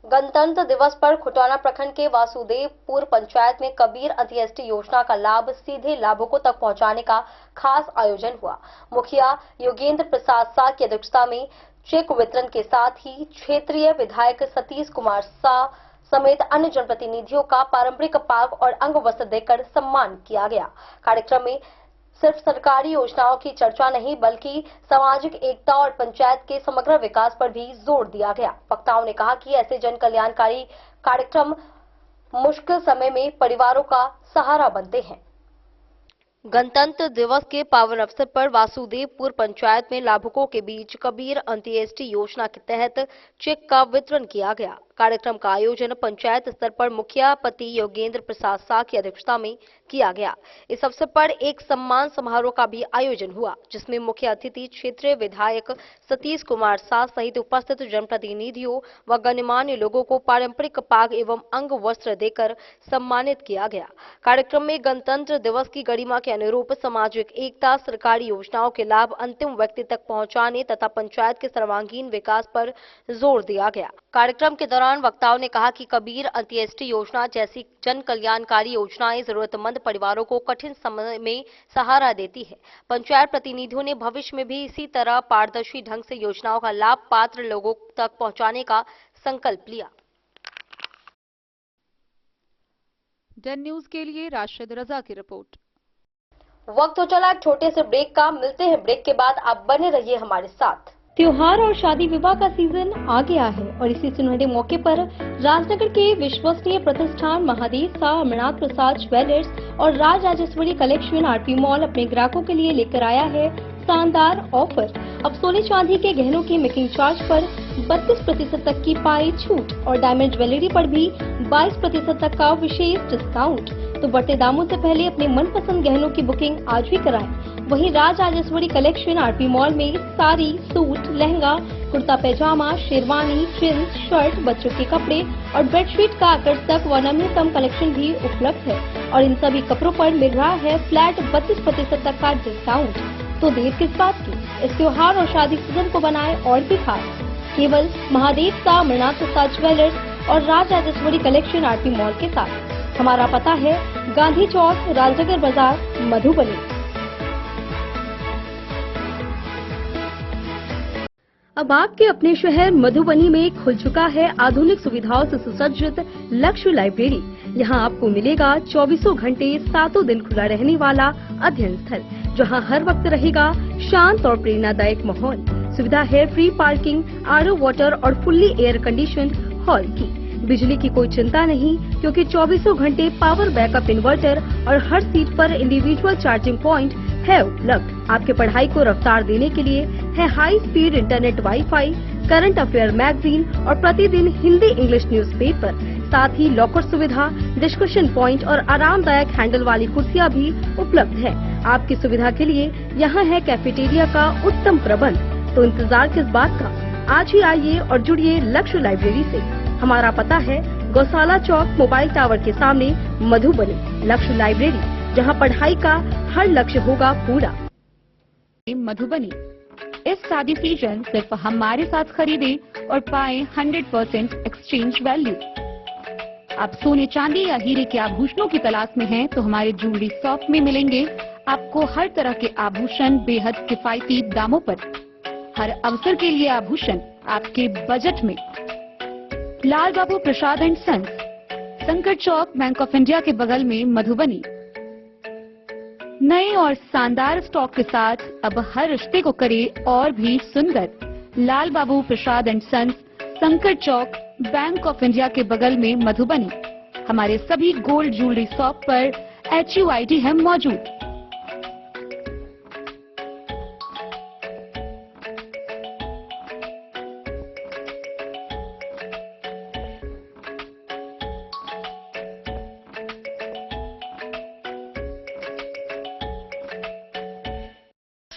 गणतंत्र दिवस पर खुटाना प्रखंड के वासुदेवपुर पंचायत में कबीर अंत्येष्टि योजना का लाभ सीधे लाभुकों तक पहुंचाने का खास आयोजन हुआ। मुखिया योगेंद्र प्रसाद शाह की अध्यक्षता में चेक वितरण के साथ ही क्षेत्रीय विधायक सतीश कुमार शाह समेत अन्य जनप्रतिनिधियों का पारंपरिक पाग और अंग वस्त्र देकर सम्मान किया गया। कार्यक्रम में सिर्फ सरकारी योजनाओं की चर्चा नहीं, बल्कि सामाजिक एकता और पंचायत के समग्र विकास पर भी जोर दिया गया। वक्ताओं ने कहा कि ऐसे जन कल्याणकारी कार्यक्रम मुश्किल समय में परिवारों का सहारा बनते हैं। गणतंत्र दिवस के पावन अवसर पर वासुदेवपुर पंचायत में लाभुकों के बीच कबीर अंत्येष्टि योजना के तहत चेक का वितरण किया गया। कार्यक्रम का आयोजन पंचायत स्तर पर मुखिया पति योगेंद्र प्रसाद शाह की अध्यक्षता में किया गया। इस अवसर पर एक सम्मान समारोह का भी आयोजन हुआ, जिसमें मुख्य अतिथि क्षेत्रीय विधायक सतीश कुमार शाह सहित उपस्थित जनप्रतिनिधियों व गणमान्य लोगों को पारंपरिक पाग एवं अंग वस्त्र देकर सम्मानित किया गया। कार्यक्रम में गणतंत्र दिवस की गरिमा के अनुरूप सामाजिक एकता, सरकारी योजनाओं के लाभ अंतिम व्यक्ति तक पहुंचाने तथा पंचायत के सर्वांगीण विकास पर जोर दिया गया। कार्यक्रम के दौरान वक्ताओं ने कहा कि कबीर अंत्योदय योजना जैसी जन कल्याणकारी योजनाएं जरूरतमंद परिवारों को कठिन समय में सहारा देती है। पंचायत प्रतिनिधियों ने भविष्य में भी इसी तरह पारदर्शी ढंग से योजनाओं का लाभ पात्र लोगों तक पहुंचाने का संकल्प लिया। डन न्यूज के लिए राशिद रजा की रिपोर्ट। वक्त हो चला एक छोटे से ब्रेक का, मिलते हैं ब्रेक के बाद। आप बने रहिए हमारे साथ। त्योहार और शादी विवाह का सीजन आ गया है और इसी सुनहरे मौके पर राजनगर के विश्वसनीय प्रतिष्ठान महादेव शाह अमरनाथ प्रसाद ज्वेलर्स और Raj Rajeshwari collection RP mall अपने ग्राहकों के लिए लेकर आया है शानदार ऑफर। अब सोने चांदी के गहनों के मेकिंग चार्ज पर 32% तक की पाई छूट और डायमंड ज्वेलरी पर भी 22% तक का विशेष डिस्काउंट। तो बढ़ते दामों से पहले अपने मनपसंद गहनों की बुकिंग आज भी कराएं। वहीं Raj Rajeshwari collection RP mall में साड़ी, सूट, लहंगा, कुर्ता पैजामा, शेरवानी, जींस, शर्ट, बच्चों के कपड़े और बेडशीट का आकर्षक व नवीनतम कलेक्शन भी उपलब्ध है और इन सभी कपड़ों पर मिल रहा है फ्लैट 32% तक का डिस्काउंट। तो देर किस बात की, इस त्योहार और शादी सीजन को बनाए और भी खास। केवल महादेव शाह अमरनाथ प्रसाद ज्वेलर्स और Raj Rajeshwari collection RP mall के साथ। हमारा पता है गांधी चौक, राजनगर बाजार, मधुबनी। अब आपके अपने शहर मधुबनी में खुल चुका है आधुनिक सुविधाओं से सुसज्जित लक्ष्य लाइब्रेरी। यहाँ आपको मिलेगा 24 घंटे 7 दिन खुला रहने वाला अध्ययन स्थल, जहाँ हर वक्त रहेगा शांत और प्रेरणादायक माहौल। सुविधा है फ्री पार्किंग, आरओ वाटर और फुल्ली एयर कंडीशन हॉल की। बिजली की कोई चिंता नहीं, क्योंकि 24 घंटे पावर बैकअप इन्वर्टर और हर सीट पर इंडिविजुअल चार्जिंग पॉइंट है उपलब्ध। आपके पढ़ाई को रफ्तार देने के लिए है high speed internet, wifi, current affair magazine और प्रतिदिन हिंदी इंग्लिश न्यूज़पेपर। साथ ही लॉकर सुविधा, डिस्कशन पॉइंट और आरामदायक हैंडल वाली कुर्सियां भी उपलब्ध है। आपकी सुविधा के लिए यहाँ है कैफेटेरिया का उत्तम प्रबंध। तो इंतजार किस बात का, आज ही आइए और जुड़िए लक्ष्य लाइब्रेरी से। हमारा पता है गौशाला चौक, मोबाइल टावर के सामने, मधुबनी। लक्ष्य लाइब्रेरी, जहां पढ़ाई का हर लक्ष्य होगा पूरा। मधुबनी, इस शादी सीजन सिर्फ हमारे साथ खरीदे और पाए 100% एक्सचेंज वैल्यू। आप सोने चांदी या हीरे के आभूषणों की तलाश में हैं, तो हमारे ज्वेलरी शॉप में मिलेंगे आपको हर तरह के आभूषण बेहद किफायती दामों पर। हर अवसर के लिए आभूषण आपके बजट में। लाल बाबू प्रसाद एंड सन्स, संकट चौक, बैंक ऑफ इंडिया के बगल में, मधुबनी। नए और शानदार स्टॉक के साथ अब हर रिश्ते को करे और भी सुंदर। लाल बाबू प्रसाद एंड सन्स, संकट चौक, बैंक ऑफ इंडिया के बगल में, मधुबनी। हमारे सभी गोल्ड ज्वेलरी शॉप पर HUID है मौजूद।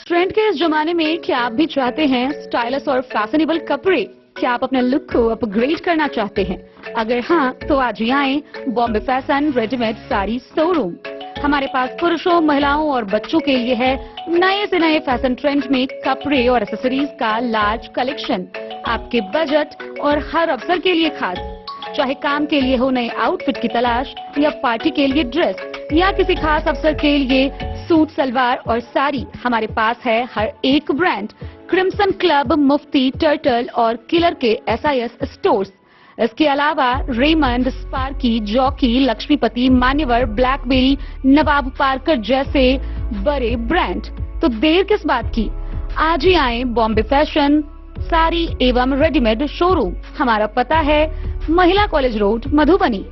ट्रेंड के इस जमाने में क्या आप भी चाहते हैं स्टाइलिश और फैशनेबल कपड़े? क्या आप अपने लुक को अपग्रेड करना चाहते हैं? अगर हाँ, तो आज ही आए Bombay fashion readymade sari showroom. हमारे पास पुरुषों, महिलाओं और बच्चों के लिए है नए से नए फैशन ट्रेंड में कपड़े और एक्सेसरीज का लार्ज कलेक्शन। आपके बजट और हर अवसर के लिए खास। चाहे काम के लिए हो नए आउटफिट की तलाश, या पार्टी के लिए ड्रेस, या किसी खास अवसर के लिए सूट, सलवार और साड़ी, हमारे पास है हर एक ब्रांड। क्रिम्सन क्लब, मुफ्ती, टर्टल और किलर के SIS स्टोर्स। इसके अलावा रेमंड, स्पार्की, जॉकी, लक्ष्मीपति, मान्यवर, ब्लैकबेरी, नवाब पार्कर जैसे बड़े ब्रांड। तो देर किस बात की, आज ही आए बॉम्बे फैशन साड़ी एवं रेडीमेड शोरूम। हमारा पता है महिला कॉलेज रोड, मधुबनी।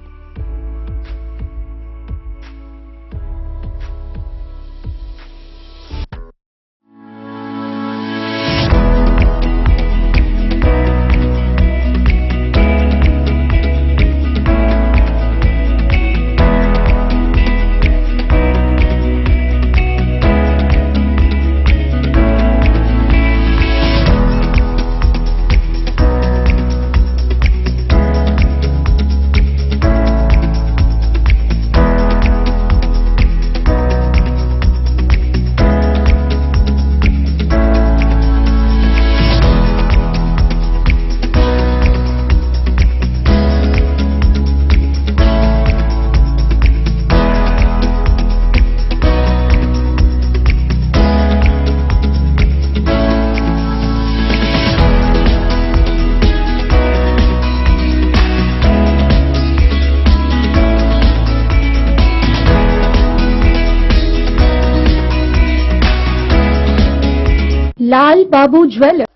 लाल बाबू ज्वेलर्स।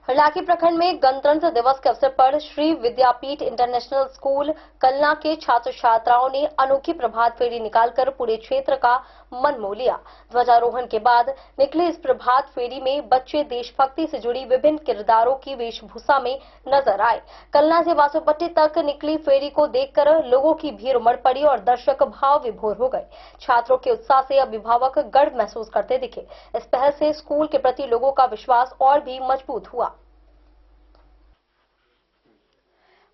हरलाखी प्रखंड में गणतंत्र दिवस के अवसर पर श्री विद्यापीठ इंटरनेशनल स्कूल कलना के छात्र छात्राओं ने अनोखी प्रभात फेरी निकालकर पूरे क्षेत्र का मन मोह लिया। ध्वजारोहण के बाद निकले इस प्रभात फेरी में बच्चे देशभक्ति से जुड़ी विभिन्न किरदारों की वेशभूषा में नजर आए। कलना से बासोपट्टी तक निकली फेरी को देखकर लोगों की भीड़ उमड़ पड़ी और दर्शक भाव विभोर हो गए। छात्रों के उत्साह से अभिभावक गर्व महसूस करते दिखे। इस पहल से स्कूल के प्रति लोगों का विश्वास और भी मजबूत हुआ।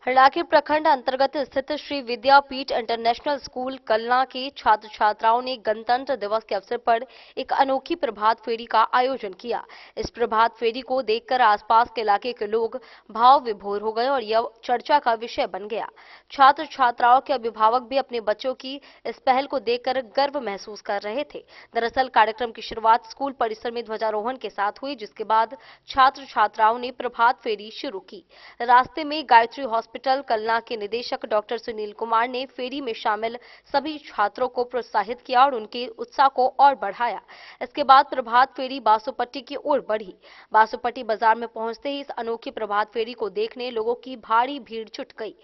हरलाखी प्रखंड अंतर्गत स्थित श्री विद्यापीठ इंटरनेशनल स्कूल कलना के छात्र छात्राओं ने गणतंत्र दिवस के अवसर पर एक अनोखी प्रभात फेरी का आयोजन किया। इस प्रभात फेरी को देखकर आसपास के इलाके के लोग भाव विभोर हो गए और यह चर्चा का विषय बन गया। छात्र छात्राओं के अभिभावक भी अपने बच्चों की इस पहल को देखकर गर्व महसूस कर रहे थे। दरअसल कार्यक्रम की शुरुआत स्कूल परिसर में ध्वजारोहण के साथ हुई, जिसके बाद छात्र छात्राओं ने प्रभात फेरी शुरू की। रास्ते में गायत्री हॉस्पिटल कलना के निदेशक डॉक्टर सुनील कुमार ने फेरी में शामिल सभी छात्रों को प्रोत्साहित किया और उनके उत्साह को और बढ़ाया। इसके बाद प्रभात फेरी बासोपट्टी की ओर बढ़ी। बासोपट्टी बाजार में पहुंचते ही इस अनोखी प्रभात फेरी को देखने लोगों की भारी भीड़ जुट गई।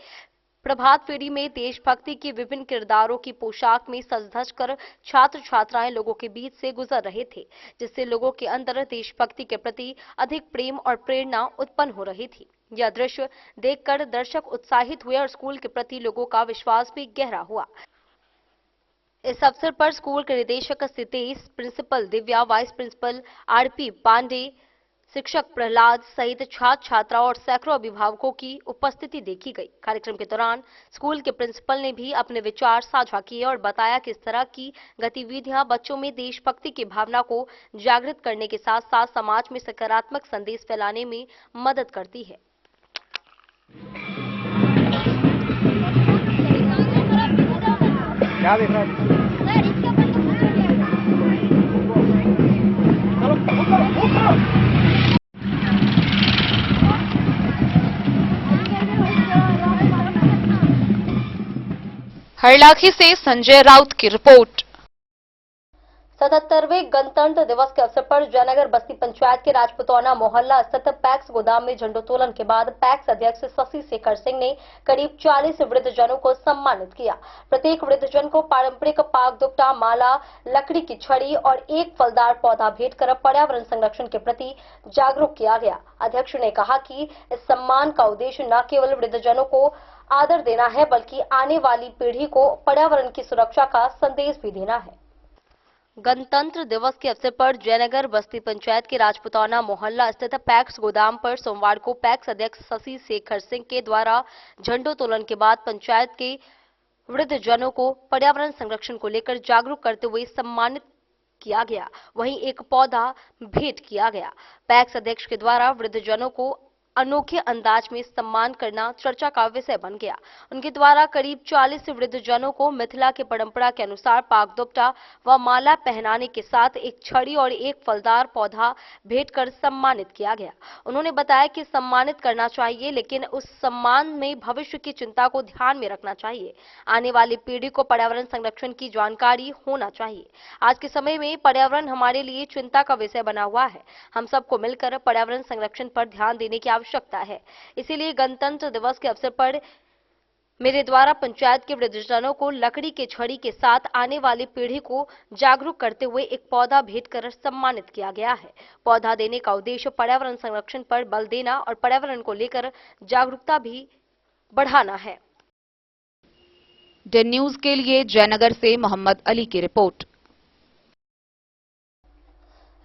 प्रभात फेरी में देशभक्ति के विभिन्न किरदारों की पोशाक में सज-धज कर छात्र छात्राएं लोगों के बीच से गुजर रहे थे, जिससे लोगों के अंदर देशभक्ति के प्रति अधिक प्रेम और प्रेरणा उत्पन्न हो रही थी। यह दृश्य देखकर दर्शक उत्साहित हुए और स्कूल के प्रति लोगों का विश्वास भी गहरा हुआ। इस अवसर पर स्कूल के निदेशक Sitesh, principal Divya, vice principal RP Pandey, शिक्षक प्रहलाद सहित छात्र छात्राओं और सैकड़ों अभिभावकों की उपस्थिति देखी गई। कार्यक्रम के दौरान स्कूल के प्रिंसिपल ने भी अपने विचार साझा किए और बताया कि इस तरह की गतिविधियां बच्चों में देशभक्ति की भावना को जागृत करने के साथ साथ समाज में सकारात्मक संदेश फैलाने में मदद करती है। क्या देख रहा है? हरलाखी से संजय राउत की रिपोर्ट। 77वें गणतंत्र दिवस के अवसर पर जयनगर बस्ती पंचायत के राजपुतौना मोहल्ला स्थित पैक्स गोदाम में झंडोत्तोलन के बाद पैक्स अध्यक्ष शशि शेखर सिंह ने करीब 40 वृद्धजनों को सम्मानित किया। प्रत्येक वृद्धजन को पारंपरिक पाग दुपट्टा, माला, लकड़ी की छड़ी और एक फलदार पौधा भेंट कर पर्यावरण संरक्षण के प्रति जागरूक किया गया। अध्यक्ष ने कहा कि इस सम्मान का उद्देश्य न केवल वृद्धजनों को आदर देना है, बल्कि आने वाली पीढ़ी को पर्यावरण की सुरक्षा का संदेश भी देना है। गणतंत्र दिवस के अवसर पर जयनगर बस्ती पंचायत के राजपुतौना मोहल्ला स्थित पैक्स गोदाम पर सोमवार को पैक्स अध्यक्ष शशि शेखर सिंह के द्वारा झंडोत्तोलन के बाद पंचायत के वृद्धजनों को पर्यावरण संरक्षण को लेकर जागरूक करते हुए सम्मानित किया गया। वहीं एक पौधा भेंट किया गया। पैक्स अध्यक्ष के द्वारा वृद्धजनों को अनोखे अंदाज में सम्मान करना चर्चा का विषय बन गया। उनके द्वारा करीब 40 वृद्धजनों को मिथिला के परंपरा के अनुसार पाग दुपट्टा व माला पहनाने के साथ एक छड़ी और एक फलदार पौधा भेंट कर सम्मानित किया गया। उन्होंने बताया कि सम्मानित करना चाहिए, लेकिन उस सम्मान में भविष्य की चिंता को ध्यान में रखना चाहिए। आने वाली पीढ़ी को पर्यावरण संरक्षण की जानकारी होना चाहिए। आज के समय में पर्यावरण हमारे लिए चिंता का विषय बना हुआ है। हम सबको मिलकर पर्यावरण संरक्षण पर ध्यान देने की आवश्यकता है। इसीलिए गणतंत्र दिवस के अवसर पर मेरे द्वारा पंचायत के वृद्धजनों को लकड़ी के छड़ी के साथ आने वाली पीढ़ी को जागरूक करते हुए एक पौधा भेंट कर सम्मानित किया गया है। पौधा देने का उद्देश्य पर्यावरण संरक्षण पर बल देना और पर्यावरण को लेकर जागरूकता भी बढ़ाना है। डे न्यूज के लिए जयनगर से मोहम्मद अली की रिपोर्ट।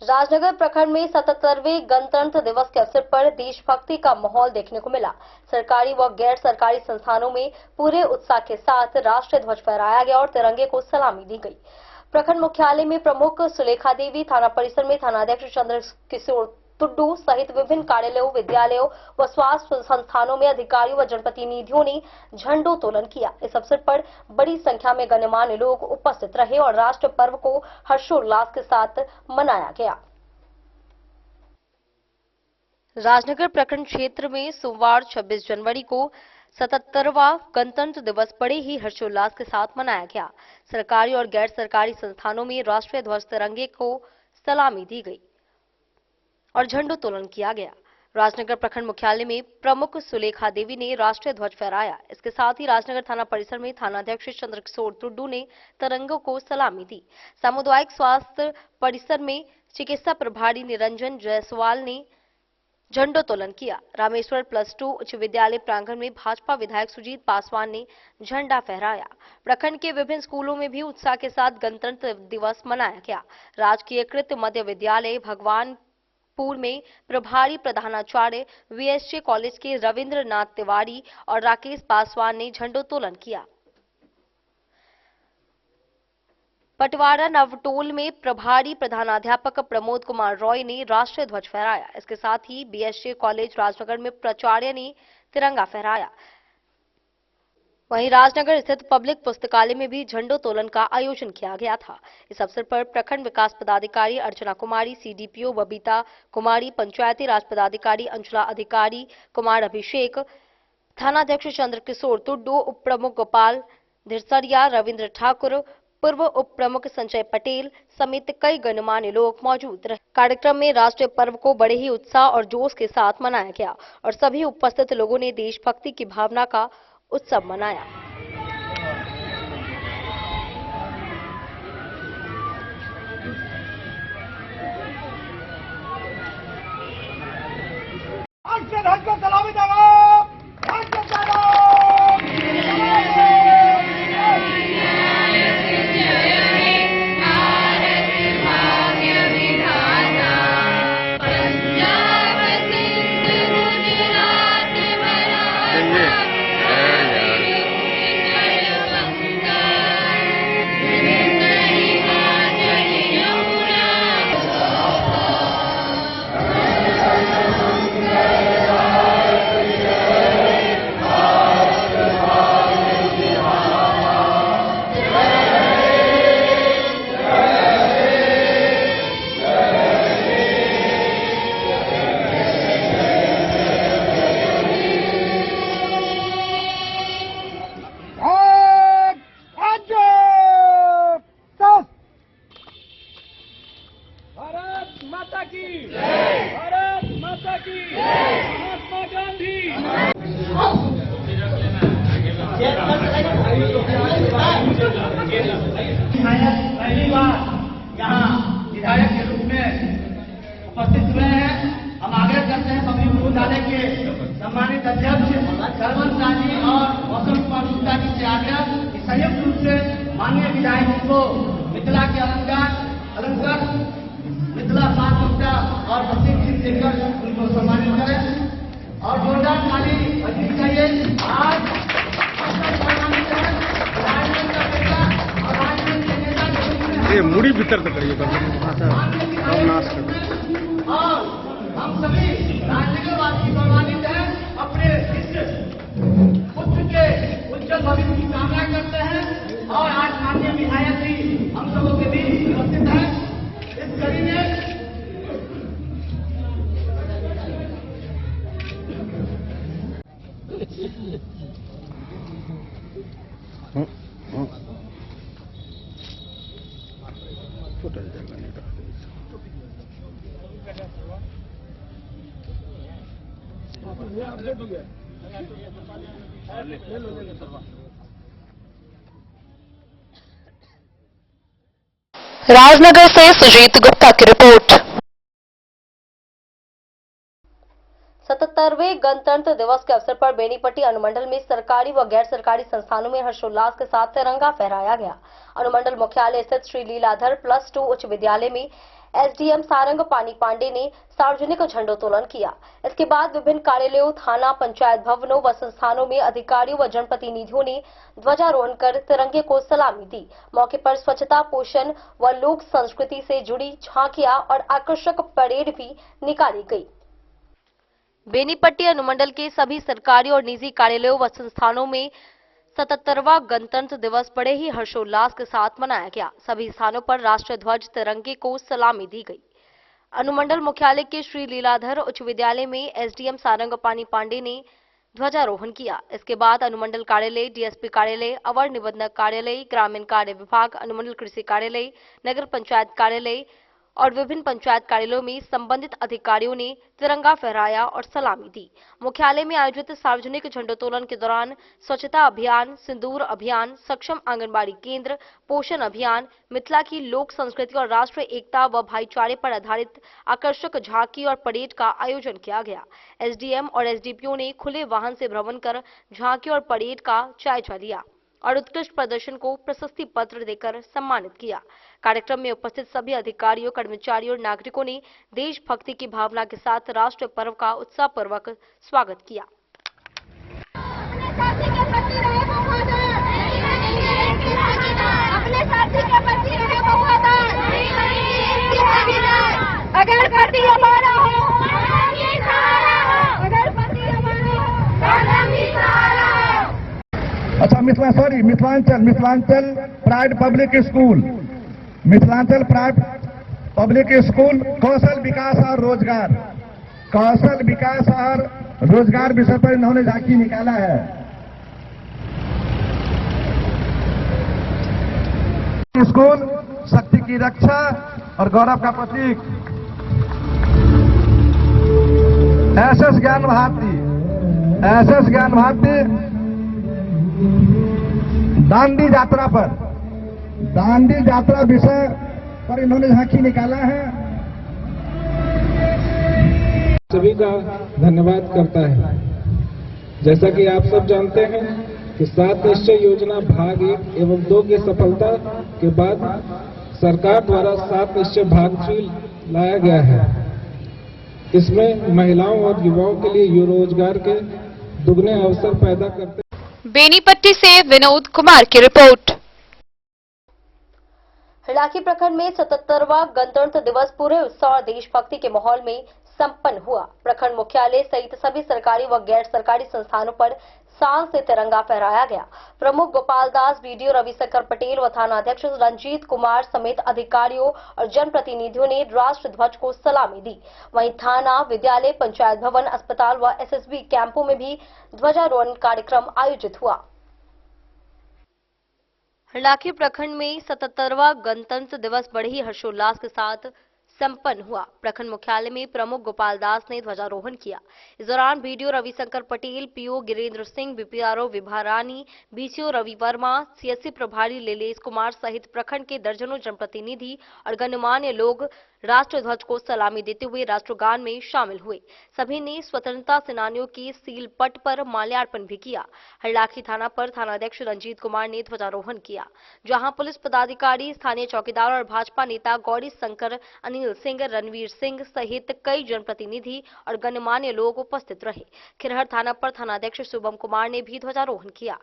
राजनगर प्रखंड में 77वें गणतंत्र दिवस के अवसर पर देशभक्ति का माहौल देखने को मिला। सरकारी व गैर सरकारी संस्थानों में पूरे उत्साह के साथ राष्ट्रीय ध्वज फहराया गया और तिरंगे को सलामी दी गई। प्रखंड मुख्यालय में प्रमुख सुलेखा देवी, थाना परिसर में थानाध्यक्ष चंद्र किशोर टुड्डू सहित विभिन्न कार्यालयों, विद्यालयों व स्वास्थ्य संस्थानों में अधिकारियों व जनप्रतिनिधियों ने झंडोत्तोलन किया। इस अवसर पर बड़ी संख्या में गणमान्य लोग उपस्थित रहे और राष्ट्र पर्व को हर्षोल्लास के साथ मनाया गया। राजनगर प्रखंड क्षेत्र में सोमवार 26 जनवरी को 77वां गणतंत्र दिवस बड़े ही हर्षोल्लास के साथ मनाया गया। सरकारी और गैर सरकारी संस्थानों में राष्ट्रीय ध्वज तिरंगे को सलामी दी गई और झंडोत्तोलन किया गया। राजनगर प्रखंड मुख्यालय में प्रमुख सुलेखा देवी ने राष्ट्रीय ध्वज फहराया। इसके साथ ही राजनगर थाना परिसर में थानाध्यक्ष चंद्रकिशोर तुड्डू ने तिरंगों को सलामी दी। सामुदायिक स्वास्थ्य परिसर में चिकित्सा प्रभारी निरंजन जायसवाल ने झंडोत्तोलन किया। रामेश्वर +2 उच्च विद्यालय प्रांगण में भाजपा विधायक सुजीत पासवान ने झंडा फहराया। प्रखंड के विभिन्न स्कूलों में भी उत्साह के साथ गणतंत्र दिवस मनाया गया। राजकीयकृत मध्य विद्यालय भगवानपुर में प्रभारी प्रधानाचार्य वीएसजे कॉलेज के रविंद्रनाथ तिवारी और राकेश पासवान ने झंडोत्तोलन किया। पटवारा नवटोल में प्रभारी प्रधानाध्यापक प्रमोद कुमार रॉय ने राष्ट्रीय ध्वज फहराया। इसके साथ ही बीएसजे कॉलेज राजनगर में प्राचार्य ने तिरंगा फहराया। वहीं राजनगर स्थित पब्लिक पुस्तकालय में भी झंडोत्तोलन का आयोजन किया गया था। इस अवसर पर प्रखंड विकास पदाधिकारी अर्चना कुमारी, सीडीपीओ बबीता कुमारी, पंचायती राज पदाधिकारी अंचला अधिकारी कुमार अभिषेक, थानाध्यक्ष चंद्रकिशोर तुड्डू, उप प्रमुख गोपाल धिरसरिया, रविंद्र ठाकुर, पूर्व उप प्रमुख संजय पटेल समेत कई गणमान्य लोग मौजूद रहे। कार्यक्रम में राष्ट्रीय पर्व को बड़े ही उत्साह और जोश के साथ मनाया गया और सभी उपस्थित लोगों ने देशभक्ति की भावना का उत्सव मनाया। पहली बार यहाँ विधायक के रूप में उपस्थित हुए हैं। हम आग्रह करते हैं पब्लिक विद्यालय के सम्मानित अध्यक्ष सरवन शाह जी और मौसम कुमार गुप्ता जी से आग्रह कि संयुक्त रूप से माननीय विधायक जी को मिथिला के अलंकार मिथिला पांच गुप्ता और प्रतीक सिंह देकर उनको सम्मानित करें और जोरदार ताली बजनी चाहिए। आज ये मुड़ी भीतर तक करिए और हम सभी राजनगरवासी सम्मानित हैं। अपने इस पुत्र के उज्जवल भविष्य की कामना करते हैं और आज माननीय विधायक जी हम सबों के बीच उपस्थित हैं। इस कड़ी में राजनगर से सुजीत गुप्ता की रिपोर्ट। 77वें गणतंत्र दिवस के अवसर पर बेनीपट्टी अनुमंडल में सरकारी व गैर सरकारी संस्थानों में हर्षोल्लास के साथ तिरंगा फहराया गया। अनुमंडल मुख्यालय स्थित श्री लीलाधर +2 उच्च विद्यालय में एसडीएम सारंग पानी पांडे ने सार्वजनिक झंडोत्तोलन किया। इसके बाद विभिन्न कार्यालयों, थाना, पंचायत भवनों व संस्थानों में अधिकारियों व जनप्रतिनिधियों ने ध्वजारोहण कर तिरंगे को सलामी दी। मौके पर स्वच्छता, पोषण व लोक संस्कृति से जुड़ी झांकियां और आकर्षक परेड भी निकाली गई। बेनीपट्टी अनुमंडल के सभी सरकारी और निजी कार्यालयों व संस्थानों में 77वां गणतंत्र दिवस बड़े ही हर्षोल्लास के साथ मनाया गया। सभी स्थानों पर राष्ट्रीय ध्वज तिरंगे को सलामी दी गई। अनुमंडल मुख्यालय के श्री लीलाधर उच्च विद्यालय में एसडीएम सारंग पानी पांडे ने ध्वजारोहण किया। इसके बाद अनुमंडल कार्यालय, डीएसपी कार्यालय, अवर निबंधक कार्यालय, ग्रामीण कार्य विभाग, अनुमंडल कृषि कार्यालय, नगर पंचायत कार्यालय और विभिन्न पंचायत कार्यालयों में संबंधित अधिकारियों ने तिरंगा फहराया और सलामी दी। मुख्यालय में आयोजित सार्वजनिक झंडोत्तोलन के दौरान स्वच्छता अभियान, सिंदूर अभियान, सक्षम आंगनबाड़ी केंद्र, पोषण अभियान, मिथिला की लोक संस्कृति और राष्ट्रीय एकता व भाईचारे पर आधारित आकर्षक झांकी और परेड का आयोजन किया गया। एसडीएम और एसडीपीओ ने खुले वाहन से भ्रमण कर झांकी और परेड का जायजा लिया और उत्कृष्ट प्रदर्शन को प्रशस्ति पत्र देकर सम्मानित किया। कार्यक्रम में उपस्थित सभी अधिकारियों, कर्मचारियों और नागरिकों ने देशभक्ति की भावना के साथ राष्ट्रीय पर्व का उत्साहपूर्वक स्वागत किया। अपने साथी के प्रति रहे वफादार, अगर पति हमारा हो, अगर पति हमारा हो। अच्छा मिथिलांचल प्राइड पब्लिक स्कूल, कौशल विकास और रोजगार विषय पर इन्होंने झांकी निकाला है। स्कूल शक्ति की रक्षा और गौरव का प्रतीक। एसएस ज्ञान भारती दांडी यात्रा विषय पर इन्होंने झांकी निकाला है। सभी का धन्यवाद करता है। जैसा कि आप सब जानते हैं कि 7 निश्चय योजना भाग 1 एवं 2 की सफलता के बाद सरकार द्वारा 7 निश्चय भाग 3 लाया गया है। इसमें महिलाओं और युवाओं के लिए रोजगार के दुगने अवसर पैदा करते। बेनीपट्टी से विनोद कुमार की रिपोर्ट। हरलाखी प्रखंड में 77वां गणतंत्र दिवस पूरे उत्साह और देशभक्ति के माहौल में संपन्न हुआ। प्रखंड मुख्यालय सहित सभी सरकारी व गैर सरकारी संस्थानों पर शान से तिरंगा फहराया गया। प्रमुख गोपाल दास, बीडीओ रविशंकर पटेल व थानाध्यक्ष रंजीत कुमार समेत अधिकारियों और जनप्रतिनिधियों ने राष्ट्र ध्वज को सलामी दी। वहीं थाना, विद्यालय, पंचायत भवन, अस्पताल व एसएसबी कैंपों में भी ध्वजारोहण कार्यक्रम आयोजित हुआ। हरलाखी प्रखंड में 77वां गणतंत्र दिवस बड़े ही हर्षोल्लास के साथ संपन्न हुआ। प्रखंड मुख्यालय में प्रमुख गोपाल दास ने ध्वजारोहण किया। इस दौरान BDO Ravishankar Patel, PO Girindra Singh, BPRO Vibha Rani, BCO Ravi Verma, CSC प्रभारी लीलेश कुमार सहित प्रखंड के दर्जनों जनप्रतिनिधि और गणमान्य लोग राष्ट्र ध्वज को सलामी देते हुए राष्ट्रगान में शामिल हुए। सभी ने स्वतंत्रता सेनानियों के सील पट पर माल्यार्पण भी किया। हरलाखी थाना पर थानाध्यक्ष रंजीत कुमार ने ध्वजारोहण किया, जहां पुलिस पदाधिकारी, स्थानीय चौकीदार और भाजपा नेता गौरी शंकर, अनिल सिंह, रणवीर सिंह सहित कई जनप्रतिनिधि और गणमान्य लोग उपस्थित रहे। खिरहर थाना पर थानाध्यक्ष शुभम कुमार ने भी ध्वजारोहण किया।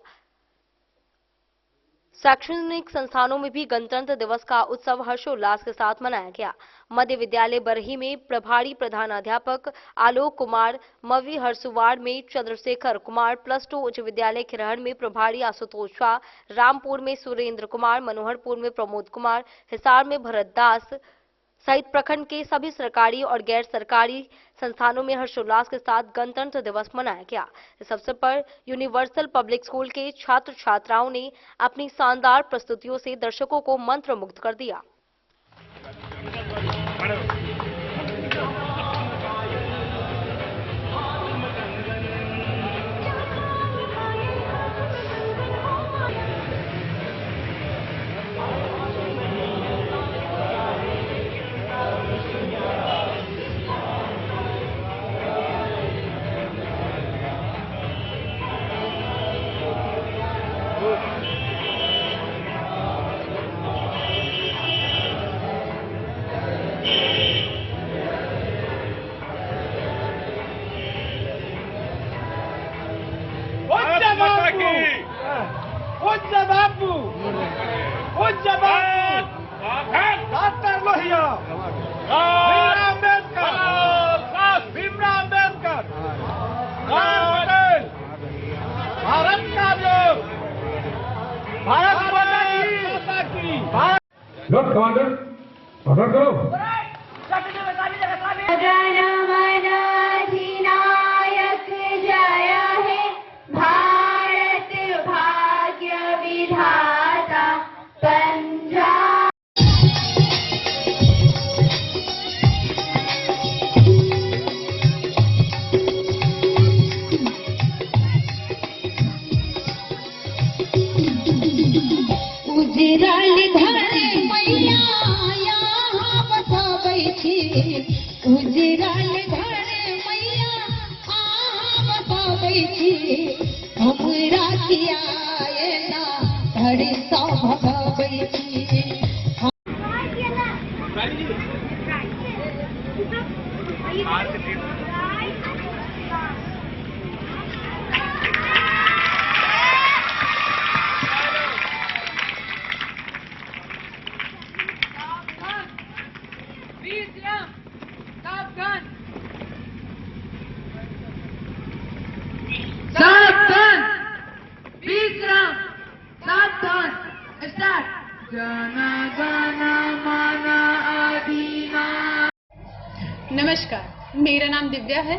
शैक्षणिक संस्थानों में भी गणतंत्र दिवस का उत्सव हर्षोल्लास के साथ मनाया गया। मध्य विद्यालय बरही में प्रभारी प्रधानाध्यापक आलोक कुमार, मवी हरसुवाड़ में चंद्रशेखर कुमार, +2 उच्च विद्यालय खिरहर में प्रभारी आशुतोष शाह, रामपुर में सुरेंद्र कुमार, मनोहरपुर में प्रमोद कुमार, हिसार में भरत दास सहित प्रखंड के सभी सरकारी और गैर सरकारी संस्थानों में हर्षोल्लास के साथ गणतंत्र दिवस मनाया गया। इस अवसर पर यूनिवर्सल पब्लिक स्कूल के छात्र छात्राओं ने अपनी शानदार प्रस्तुतियों से दर्शकों को मंत्रमुग्ध कर दिया। उजरल घरे मैया यहाँ बसाबै छी, उजरल घरे मैया यहाँ बसाबै छी, हमरा कियाए ना घर सँ भगाबै छी। नमस्कार, मेरा नाम दिव्या है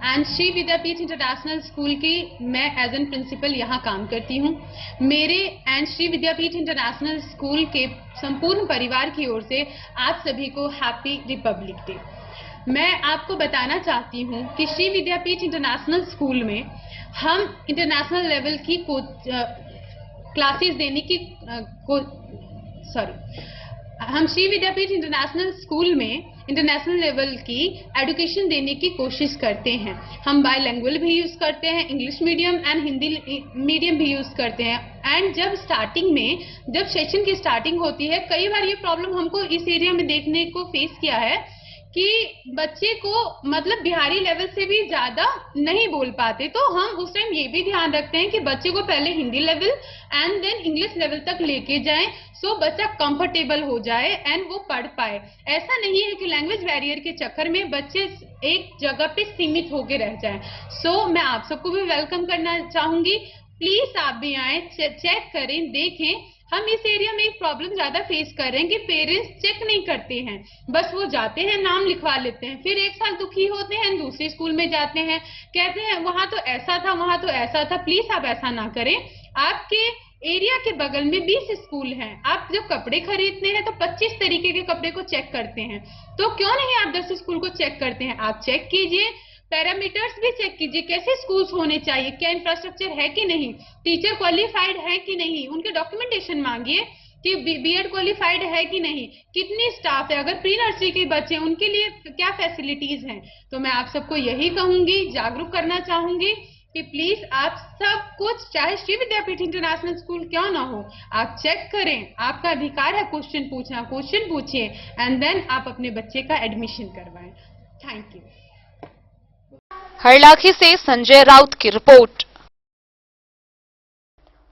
and Shri Vidyapeeth International School की मैं एज एन प्रिंसिपल यहाँ काम करती हूँ। मेरे and Shri Vidyapeeth International School के संपूर्ण परिवार की ओर से आप सभी को हैप्पी रिपब्लिक डे। मैं आपको बताना चाहती हूँ कि श्री विद्यापीठ इंटरनेशनल स्कूल में हम इंटरनेशनल लेवल की क्लासेस देने की हम श्री विद्यापीठ इंटरनेशनल स्कूल में इंटरनेशनल लेवल की एजुकेशन देने की कोशिश करते हैं। हम बायलैंग्वेज भी यूज़ करते हैं, English medium and Hindi medium भी यूज़ करते हैं। एंड जब सेशन की स्टार्टिंग होती है, कई बार ये प्रॉब्लम हमको इस एरिया में देखने को फेस किया है कि बच्चे को मतलब बिहारी लेवल से भी ज़्यादा नहीं बोल पाते, तो हम उस टाइम ये भी ध्यान रखते हैं कि बच्चे को पहले Hindi level and then English level तक लेके जाएं, सो बच्चा कंफर्टेबल हो जाए एंड वो पढ़ पाए। ऐसा नहीं है कि लैंग्वेज बैरियर के चक्कर में बच्चे एक जगह पे सीमित होके रह जाएं। सो मैं आप सबको भी वेलकम करना चाहूँगी, प्लीज़ आप भी आएँ, चेक करें, देखें। हम इस एरिया में एक प्रॉब्लम ज़्यादा फेस कर रहे हैं कि पेरेंट्स चेक नहीं करते हैं, बस वो जाते हैं, नाम लिखवा लेते हैं, फिर एक साल दुखी होते हैं, दूसरे स्कूल में जाते हैं, कहते हैं वहाँ तो ऐसा था, वहाँ तो ऐसा था। प्लीज़ आप ऐसा ना करें। आपके एरिया के बगल में 20 स्कूल हैं, आप जब कपड़े खरीदते हैं तो 25 तरीके के कपड़े को चेक करते हैं, तो क्यों नहीं आप 10 स्कूल को चेक करते हैं? आप चेक कीजिए, पैरामीटर्स भी चेक कीजिए, कैसे स्कूल्स होने चाहिए, क्या इंफ्रास्ट्रक्चर है कि नहीं, टीचर क्वालिफाइड है कि नहीं, उनके डॉक्यूमेंटेशन मांगिए कि बीएड क्वालिफाइड है कि नहीं, कितनी स्टाफ है, अगर प्री नर्सरी के बच्चे हैं उनके लिए क्या फैसिलिटीज हैं। तो मैं आप सबको यही कहूंगी, जागरूक करना चाहूंगी कि प्लीज आप सब कुछ, चाहे श्री विद्यापीठ इंटरनेशनल स्कूल क्यों ना हो, आप चेक करें। आपका अधिकार है क्वेश्चन पूछना, क्वेश्चन पूछिए एंड देन आप अपने बच्चे का एडमिशन करवाएं। Thank you. हरलाखी से संजय राउत की रिपोर्ट।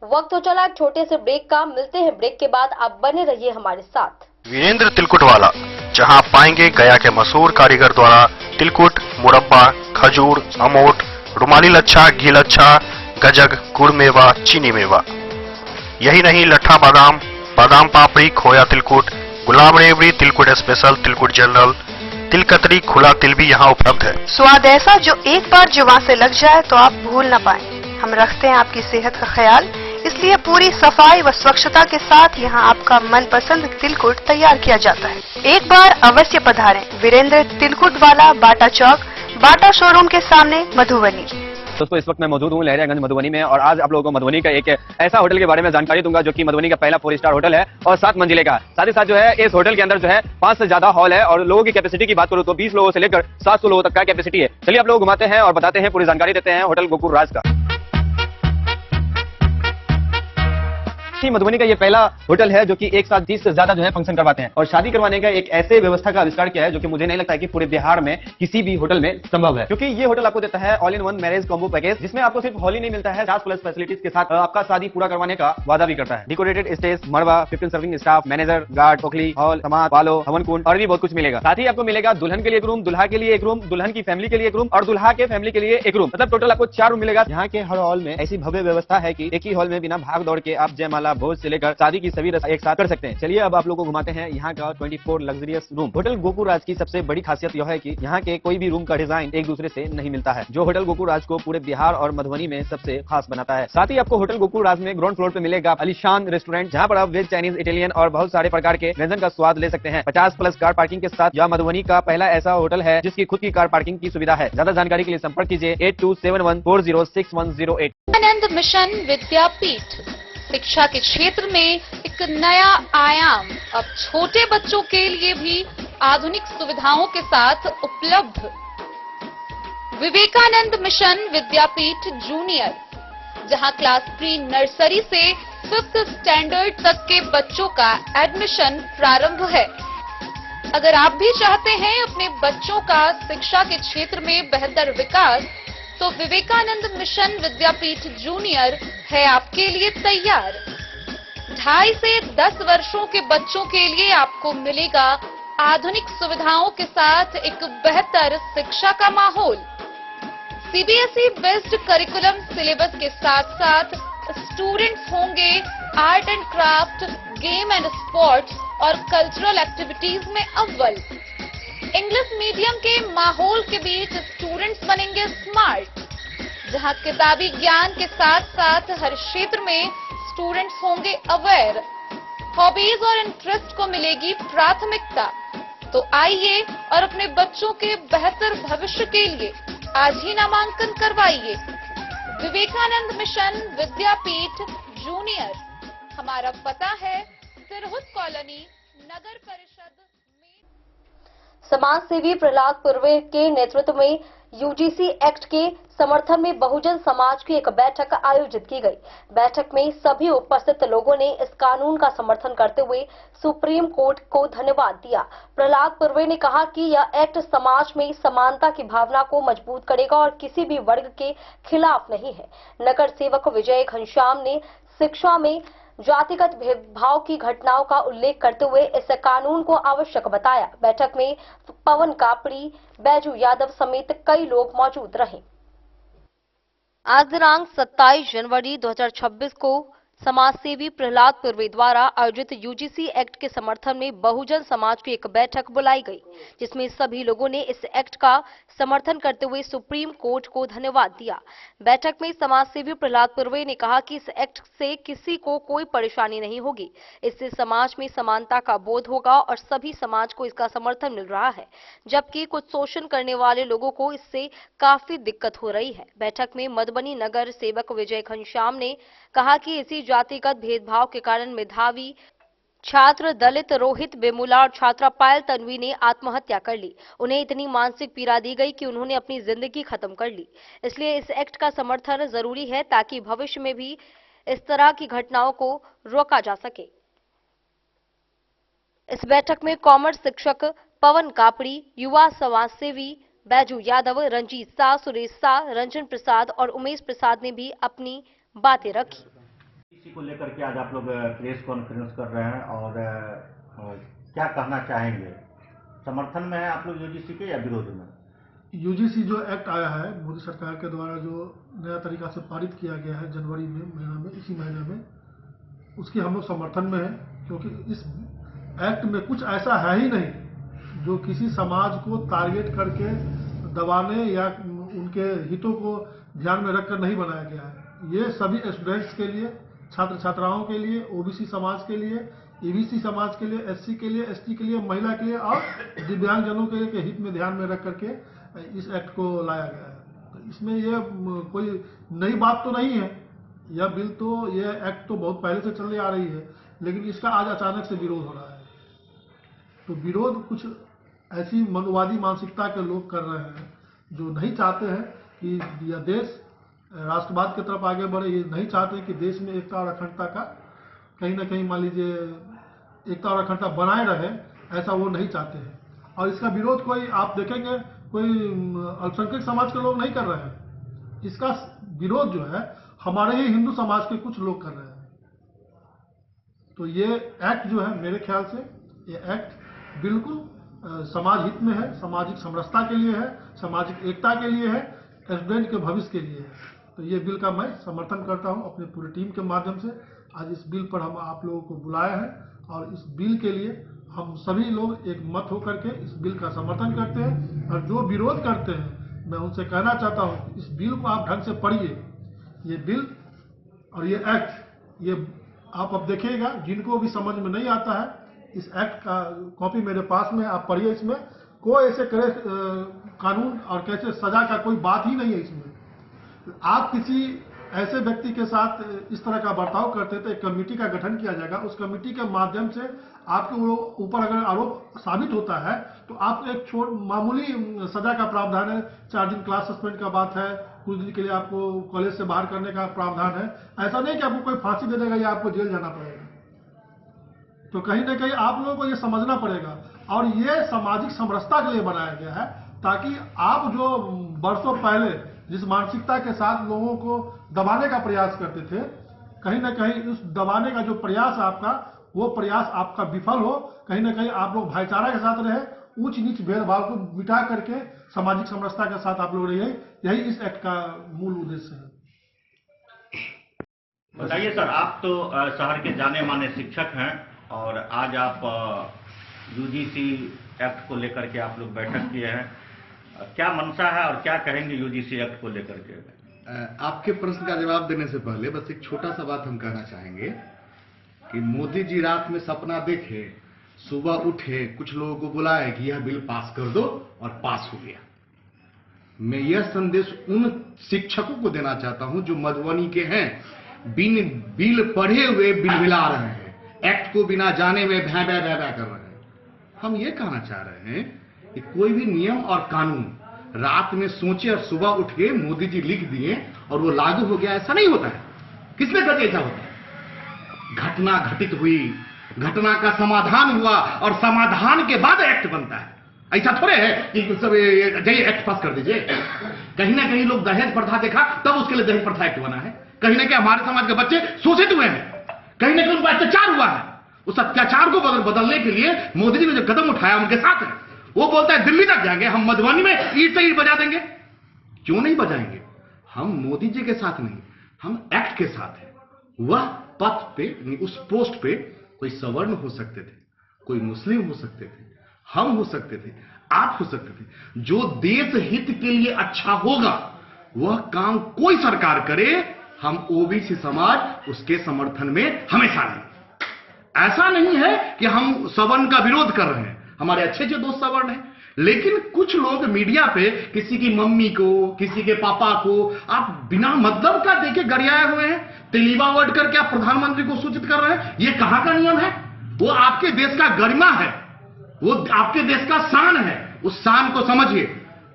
वक्त हो चला एक छोटे से ब्रेक का, मिलते हैं ब्रेक के बाद। आप बने रहिए हमारे साथ। वीरेंद्र तिलकुट वाला, जहां आप पाएंगे गया के मशहूर कारीगर द्वारा तिलकुट, मुरब्बा, खजूर, अमोट, रुमाली लच्छा, घी लच्छा, गजक, गुड़ मेवा, चीनी मेवा। यही नहीं, लट्ठा बादाम, बादाम पापड़ी, खोया तिलकुट, गुलाब रेवड़ी, तिलकुट स्पेशल, तिलकुट जनरल, तिल कतरी, खुला तिल भी यहाँ उपलब्ध है। स्वाद ऐसा जो एक बार जुबान से लग जाए तो आप भूल न पाए। हम रखते हैं आपकी सेहत का ख्याल, इसलिए पूरी सफाई व स्वच्छता के साथ यहाँ आपका मनपसंद तिलकुट तैयार किया जाता है। एक बार अवश्य पधारें वीरेंद्र तिलकुट वाला, बाटा चौक, बाटा शोरूम के सामने, मधुबनी। दोस्तों, इस वक्त मैं मौजूद हूँ लहरियागंज मधुबनी में और आज आप लोगों को मधुबनी का एक ऐसा होटल के बारे में जानकारी दूंगा जो कि मधुबनी का पहला 4 स्टार होटल है और 7 मंजिले का। साथ ही साथ जो है इस होटल के अंदर जो है 5 से ज्यादा हॉल है और लोगों की कैपेसिटी की बात करूँ तो 20 लोगों से लेकर 700 लोगों तक का कैपेसिटी है। चलिए आप लोग घुमाते हैं और बताते हैं, पूरी जानकारी देते हैं होटल गोकुल राज का। मधुबनी का ये पहला होटल है जो कि एक साथ 30 से ज्यादा जो है फंक्शन करवाते हैं और शादी करवाने का एक ऐसे व्यवस्था का आविष्कार किया है जो कि मुझे नहीं लगता है कि पूरे बिहार में किसी भी होटल में संभव है, क्योंकि ये होटल आपको देता है all in one marriage combo package, जिसमें आपको सिर्फ हॉल ही नहीं मिलता है, 50+ फैसिलिटीज के साथ आपका शादी पूरा करवाने का वादा भी करता है। डेकोरेटेड स्टेज, मरवा, 15 सर्विंग स्टाफ, मैनेजर, गार्ड, ओखली, हॉल, समाज, वालो, हवन कुंड और भी बहुत कुछ मिलेगा। साथ ही आपको मिलेगा दुल्हन के लिए एक रूम, दुल्हा के लिए एक रूम, दुल्हन की फैमिली के लिए एक रूम और दुल्हा के फैमिली के लिए एक रूम, मतलब टोटल आपको 4 रूम मिलेगा। यहाँ के हर हॉल में ऐसी भव्य व्यवस्था है कि एक ही हॉल में बिना भाग दौड़ के आप जयमाला, भोज से लेकर शादी की सभी रस्म एक साथ कर सकते हैं। चलिए अब आप लोगों को घुमाते हैं यहाँ का 24 लग्जरियस रूम। होटल गोकुल राज की सबसे बड़ी खासियत यह है कि यहाँ के कोई भी रूम का डिजाइन एक दूसरे से नहीं मिलता है, जो होटल गोकुल राज को पूरे बिहार और मधुबनी में सबसे खास बनाता है। साथ ही आपको होटल गोकुल राज में ग्राउंड फ्लोर पे मिलेगा आलीशान रेस्टोरेंट, जहाँ पर आप वेज, चाइनीज, इटालियन और बहुत सारे प्रकार के व्यंजन का स्वाद ले सकते हैं। 50+ कार पार्किंग के साथ यह मधुबनी का पहला ऐसा होटल है जिसकी खुद की कार पार्किंग की सुविधा है। ज्यादा जानकारी के लिए संपर्क कीजिए 8271406108। आनंद मिशन विद्यापीठ शिक्षा के क्षेत्र में एक एक नया आयाम अब छोटे बच्चों के लिए भी आधुनिक सुविधाओं के साथ उपलब्ध। विवेकानंद मिशन विद्यापीठ जूनियर, जहां क्लास प्री नर्सरी से 5th स्टैंडर्ड तक के बच्चों का एडमिशन प्रारंभ है। अगर आप भी चाहते हैं अपने बच्चों का शिक्षा के क्षेत्र में बेहतर विकास, तो विवेकानंद मिशन विद्यापीठ जूनियर है आपके लिए तैयार। 2.5 से 10 वर्षों के बच्चों के लिए आपको मिलेगा आधुनिक सुविधाओं के साथ एक बेहतर शिक्षा का माहौल। सीबीएसई बेस्ड करिकुलम सिलेबस के साथ साथ स्टूडेंट्स होंगे art and craft, game and sports और कल्चरल एक्टिविटीज में अव्वल। इंग्लिश मीडियम के माहौल के बीच स्टूडेंट्स बनेंगे स्मार्ट, जहां किताबी ज्ञान के साथ साथ हर क्षेत्र में स्टूडेंट्स होंगे अवेयर। हॉबीज और इंटरेस्ट को मिलेगी प्राथमिकता। तो आइए और अपने बच्चों के बेहतर भविष्य के लिए आज ही नामांकन करवाइए। विवेकानंद मिशन विद्यापीठ जूनियर। हमारा पता है सिरहुत कॉलोनी, नगर परिषद। समाज सेवी प्रहलाद पुरवे के नेतृत्व में यूजीसी एक्ट के समर्थन में बहुजन समाज की एक बैठक आयोजित की गई। बैठक में सभी उपस्थित लोगों ने इस कानून का समर्थन करते हुए सुप्रीम कोर्ट को धन्यवाद दिया। प्रहलाद पुरवे ने कहा कि यह एक्ट समाज में समानता की भावना को मजबूत करेगा और किसी भी वर्ग के खिलाफ नहीं है। नगर सेवक विजय घनश्याम ने शिक्षा में जातिगत भेदभाव की घटनाओं का उल्लेख करते हुए इस कानून को आवश्यक बताया। बैठक में पवन कापड़ी, बैजू यादव समेत कई लोग मौजूद रहे। आज दिनांक 27 जनवरी 2026 को समाजसेवी प्रहलाद पुरवे द्वारा आयोजित यूजीसी एक्ट के समर्थन में बहुजन समाज की एक बैठक बुलाई गई, जिसमें सभी लोगों ने इस एक्ट का समर्थन करते हुए सुप्रीम कोर्ट को धन्यवाद दिया। बैठक में समाजसेवी प्रहलाद पुरवे ने कहा कि इस एक्ट से किसी को कोई परेशानी नहीं होगी। इससे समाज में समानता का बोध होगा और सभी समाज को इसका समर्थन मिल रहा है, जबकि कुछ शोषण करने वाले लोगों को इससे काफी दिक्कत हो रही है। बैठक में मधुबनी नगर सेवक विजय घनश्याम ने कहा कि इसी जातिगत भेदभाव के कारण मेधावी छात्र दलित रोहित बेमुला और छात्रा पायल तन्वी ने आत्महत्या कर ली। उन्हें इतनी मानसिक पीड़ा दी गई कि उन्होंने अपनी जिंदगी खत्म कर ली। इसलिए इस एक्ट का समर्थन जरूरी है ताकि भविष्य में भी इस तरह की घटनाओं को रोका जा सके। इस बैठक में कॉमर्स शिक्षक पवन कापड़ी, युवा समाजसेवी बैजू यादव, रंजीत शाह, सुरेश शाह, रंजन प्रसाद और उमेश प्रसाद ने भी अपनी बातें रखी। इसी को लेकर के आज आप लोग प्रेस कॉन्फ्रेंस कर रहे हैं और क्या कहना चाहेंगे? समर्थन में है आप लोग यूजीसी के या विरोध में? यूजीसी जो एक्ट आया है मोदी सरकार के द्वारा, जो नया तरीका से पारित किया गया है जनवरी में, इसी महीने में, उसकी हम लोग समर्थन में है, क्योंकि इस एक्ट में कुछ ऐसा है ही नहीं जो किसी समाज को टारगेट करके दबाने या उनके हितों को ध्यान में रखकर नहीं बनाया गया है। ये सभी स्टूडेंट्स के लिए, छात्र छात्राओं के लिए, ओबीसी समाज के लिए, ईबीसी समाज के लिए, एससी के लिए, एसटी के लिए, महिला के लिए और दिव्यांगजनों के हित में ध्यान में रख करके इस एक्ट को लाया गया है। तो इसमें ये कोई नई बात तो नहीं है। यह बिल तो, ये एक्ट तो बहुत पहले से चलने आ रही है, लेकिन इसका आज अचानक से विरोध हो रहा है। तो विरोध कुछ ऐसी मनुवादी मानसिकता के लोग कर रहे हैं जो नहीं चाहते हैं कि यह देश राष्ट्रवाद की तरफ आगे बढ़े। ये नहीं चाहते कि देश में एकता और अखंडता का कहीं ना कहीं, मान लीजिए, एकता और अखंडता बनाए रहे, ऐसा वो नहीं चाहते हैं। और इसका विरोध कोई, आप देखेंगे, कोई अल्पसंख्यक समाज के लोग नहीं कर रहे हैं। इसका विरोध जो है हमारे ही हिंदू समाज के कुछ लोग कर रहे हैं। तो ये एक्ट जो है, मेरे ख्याल से ये एक्ट बिल्कुल समाज हित में है, सामाजिक समरसता के लिए है, सामाजिक एकता के लिए है, स्टूडेंट के भविष्य के लिए है। तो ये बिल का मैं समर्थन करता हूं अपनी पूरी टीम के माध्यम से। आज इस बिल पर हम आप लोगों को बुलाया है और इस बिल के लिए हम सभी लोग एक मत होकर के इस बिल का समर्थन करते हैं। और जो विरोध करते हैं, मैं उनसे कहना चाहता हूं कि इस बिल को आप ढंग से पढ़िए। ये बिल और ये एक्ट, ये आप अब देखिएगा, जिनको भी समझ में नहीं आता है, इस एक्ट का कॉपी मेरे पास में, आप पढ़िए। इसमें कोई ऐसे कानून और कैसे सजा का कोई बात ही नहीं है। इसमें आप किसी ऐसे व्यक्ति के साथ इस तरह का बर्ताव करते हैं तो एक कमेटी का गठन किया जाएगा। उस कमेटी के माध्यम से आपके ऊपर अगर आरोप साबित होता है तो आपको एक मामूली सजा का प्रावधान है। 4 दिन क्लास सस्पेंड का बात है, कुछ दिन के लिए आपको कॉलेज से बाहर करने का प्रावधान है। ऐसा नहीं कि आपको कोई फांसी दे देगा या आपको जेल जाना पड़ेगा। तो कहीं ना कहीं आप लोगों को ये समझना पड़ेगा, और ये सामाजिक समरसता के लिए बनाया गया है ताकि आप जो वर्षों पहले जिस मानसिकता के साथ लोगों को दबाने का प्रयास करते थे, कहीं ना कहीं उस दबाने का जो प्रयास आपका, वो प्रयास आपका विफल हो। कहीं ना कहीं आप लोग भाईचारा के साथ रहे, ऊंच नीच भेदभाव को मिटा करके सामाजिक समरसता के साथ आप लोग रहिए। यही इस एक्ट का मूल उद्देश्य है। बताइए सर, आप तो शहर के जाने माने शिक्षक हैं और आज आप यूजीसी एक्ट को लेकर के आप लोग बैठक किए हैं, क्या मंशा है और क्या कहेंगे यूजीसी एक्ट को लेकर के? आपके प्रश्न का जवाब देने से पहले बस एक छोटा सा बात हम कहना चाहेंगे कि मोदी जी रात में सपना देखे, सुबह उठे, कुछ लोगों को बुलाए कि यह बिल पास कर दो और पास हो गया। मैं यह संदेश उन शिक्षकों को देना चाहता हूं जो मधुबनी के हैं, बिल पढ़े हुए बिलबिला रहे हैं, एक्ट को बिना जाने में भै भै भै भै कर रहे हैं। हम ये कहना चाह रहे हैं कि कोई भी नियम और कानून रात में सोचे और सुबह उठ के मोदी जी लिख दिए और वो लागू हो गया, ऐसा नहीं होता है। किसने कहा ऐसा होता है? घटना घटित हुई, घटना का समाधान हुआ और समाधान के बाद एक्ट बनता है। ऐसा थोड़े है कि सब जाइए एक्ट पास कर दीजिए। कहीं ना कहीं लोग दहेज प्रथा देखा तब उसके लिए दहेज प्रथा एक्ट बना है। कहीं ना कहीं हमारे समाज के बच्चे शोषित हुए हैं, कहीं ना कहीं उनको अत्याचार हुआ है। उस अत्याचार को बदलने के लिए मोदी जी ने जो कदम उठाया उनके साथ है। वो बोलता है दिल्ली तक जाएंगे, हम मधुबनी में ईंट से ईंट बजा देंगे। क्यों नहीं बजाएंगे? हम मोदी जी के साथ नहीं, हम एक्ट के साथ हैं। वह पथ पे, उस पोस्ट पे कोई सवर्ण हो सकते थे, कोई मुस्लिम हो सकते थे, हम हो सकते थे, आप हो सकते थे। जो देश हित के लिए अच्छा होगा वह काम कोई सरकार करे, हम ओबीसी समाज उसके समर्थन में हमेशा नहीं। ऐसा नहीं है कि हम सवर्ण का विरोध कर रहे हैं, हमारे अच्छे अच्छे दोस्त सवर्ण हैं, लेकिन कुछ लोग मीडिया पे किसी की मम्मी को, किसी के पापा को आप बिना मतलब का देके गरियाए हुए हैं। तेलीबा वर्ड करके आप प्रधानमंत्री को सूचित कर रहे हैं। ये कहां का नियम है? वो आपके देश का गरिमा है, वो आपके देश का शान है। उस शान को समझिए।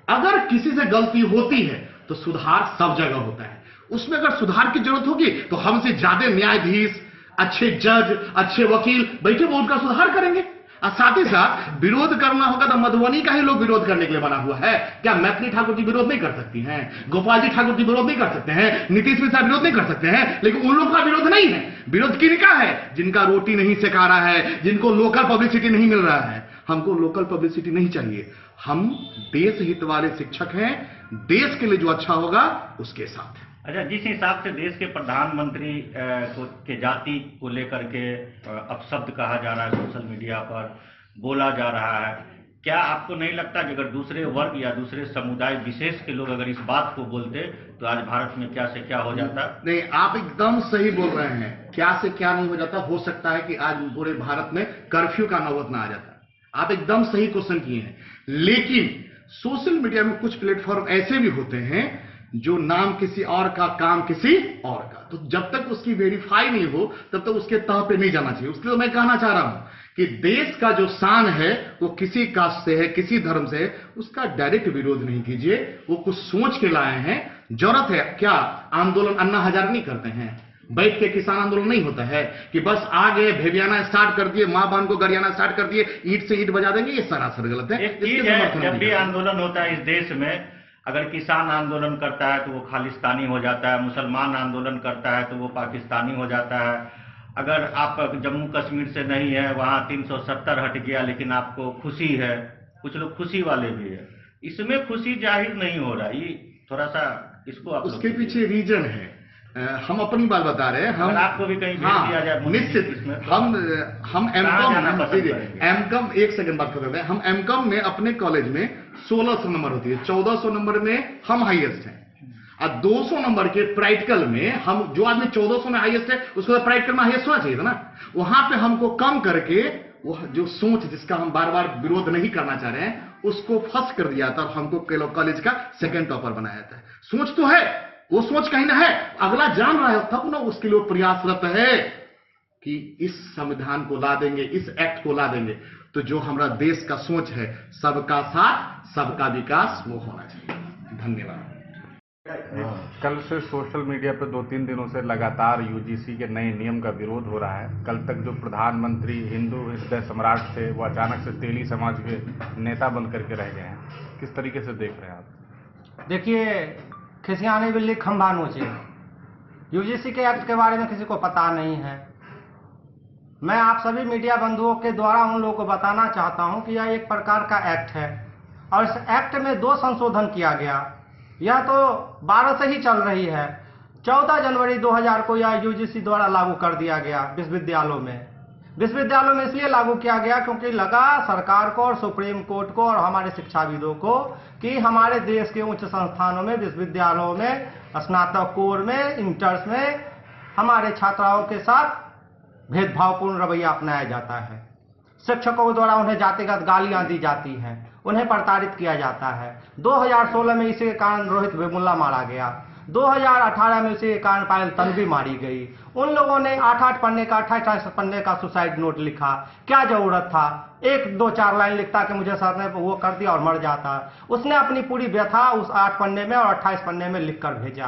अगर किसी से गलती होती है तो सुधार सब जगह होता है। उसमें अगर सुधार की जरूरत होगी तो हमसे ज्यादा न्यायाधीश, अच्छे जज, अच्छे वकील बैठे वो उनका सुधार करेंगे। और साथ ही साथ विरोध करना होगा तो मधुबनी का ही लोग विरोध करने के लिए बना हुआ है। क्या मैथिली ठाकुर जी विरोध नहीं कर सकती हैं? गोपाल जी ठाकुर जी विरोध नहीं कर सकते हैं? नीतीश मिश्रा विरोध नहीं कर सकते हैं? लेकिन उन लोग का विरोध नहीं है। विरोध किनका है? जिनका रोटी नहीं सेका रहा है, जिनको लोकल पब्लिसिटी नहीं मिल रहा है। हमको लोकल पब्लिसिटी नहीं चाहिए। हम देश हित वाले शिक्षक हैं, देश के लिए जो अच्छा होगा उसके साथ। अच्छा, जिस हिसाब से देश के प्रधानमंत्री के जाति को लेकर के अपशब्द कहा जा रहा है, सोशल मीडिया पर बोला जा रहा है, क्या आपको नहीं लगता कि अगर दूसरे वर्ग या दूसरे समुदाय विशेष के लोग अगर इस बात को बोलते तो आज भारत में क्या से क्या हो जाता? नहीं, आप एकदम सही बोल रहे हैं। क्या से क्या नहीं हो जाता। हो सकता है कि आज पूरे भारत में कर्फ्यू का नौबत ना आ जाता। आप एकदम सही क्वेश्चन किए हैं। लेकिन सोशल मीडिया में कुछ प्लेटफॉर्म ऐसे भी होते हैं जो नाम किसी और का, काम किसी और का, तो जब तक उसकी वेरीफाई नहीं हो तब तक उसके तह पे नहीं जाना चाहिए। उसके लिए मैं कहना चाह रहा हूं कि देश का जो शान है वो किसी कास्ट से है, किसी धर्म से है, उसका डायरेक्ट विरोध नहीं कीजिए। वो कुछ सोच के लाए हैं। जरूरत है क्या आंदोलन अन्ना हजारे नहीं करते हैं? बैठ के किसान आंदोलन नहीं होता है कि बस आ गए, भेबियाना स्टार्ट कर दिए, मां बहन को गरियाना स्टार्ट कर दिए, ईंट से ईंट बजा देंगे। ये सरासर गलत है। जब भी आंदोलन होता है इस देश में, अगर किसान आंदोलन करता है तो वो खालिस्तानी हो जाता है, मुसलमान आंदोलन करता है तो वो पाकिस्तानी हो जाता है। अगर आप जम्मू कश्मीर से नहीं है, वहां 370 हट गया लेकिन आपको खुशी है, कुछ लोग खुशी वाले भी है, इसमें खुशी जाहिर नहीं हो रहा। ये थोड़ा सा इसको आप उसके पीछे रीजन है। हम अपनी बात बता रहे हैं। हम आपको भी कहीं भेज दिया जाए निश्चित। हम एमकॉम एक सेकंड बात कर रहे हैं। हम एमकॉम में अपने कॉलेज में 1600 नंबर होती है, 1400 नंबर में हम हाईएस्ट हैं और 200 नंबर के प्रैक्टिकल में हम, जो आदमी 1400 में हाईएस्ट है उसको प्रैक्टिकल में हाईएस्ट होना चाहिए था ना। वहां पे हमको कम करके वो जो सोच जिसका हम बार बार विरोध नहीं करना चाह रहे हैं उसको फर्स्ट कर दिया था और हमको कॉलेज का सेकंड टॉपर बनाया था। सोच तो है वो सोच कहीं ना है, अगला जान रहा है तब ना उसके लिए प्रयासरत है कि इस संविधान को ला देंगे, इस एक्ट को ला देंगे। तो जो हमारा देश का सोच है, सबका साथ सबका विकास, वो होना चाहिए। धन्यवाद। कल से सोशल मीडिया पर 2-3 दिनों से लगातार यूजीसी के नए नियम का विरोध हो रहा है। कल तक जो प्रधानमंत्री हिंदू हृदय सम्राट थे, वो अचानक से तेली समाज के नेता बन करके रह गए हैं। किस तरीके से देख रहे हैं आप? देखिए, खिसियानी बिल्ली खंभा नोचे। यूजीसी के एक्ट के बारे में किसी को पता नहीं है। मैं आप सभी मीडिया बंधुओं के द्वारा उन लोगों को बताना चाहता हूं कि यह एक प्रकार का एक्ट है और इस एक्ट में 2 संशोधन किया गया। यह तो 12 से ही चल रही है। 14 जनवरी 2000 को यह यूजीसी द्वारा लागू कर दिया गया विश्वविद्यालयों में। विश्वविद्यालयों में इसलिए लागू किया गया क्योंकि लगा सरकार को और सुप्रीम कोर्ट को और हमारे शिक्षाविदों को कि हमारे देश के उच्च संस्थानों में, विश्वविद्यालयों में, स्नातक कोर में, इंटर्स में हमारे छात्राओं के साथ भेदभावपूर्ण रवैया अपनाया जाता है। शिक्षकों द्वारा उन्हें जातिगत गालियां दी जाती हैं, उन्हें प्रताड़ित किया जाता है। 2016 में इसी के कारण रोहित वेमुल्ला मारा गया। 2018 में इसी के कारण पायल तन्वी मारी गई। उन लोगों ने 8-8 पन्ने का, 28 पन्ने का सुसाइड नोट लिखा। क्या जरूरत था? 1-2-4 लाइन लिखता कि मुझे सर ने वो कर दिया और मर जाता। उसने अपनी पूरी व्यथा उस 8 पन्ने में और 28 पन्ने में लिखकर भेजा।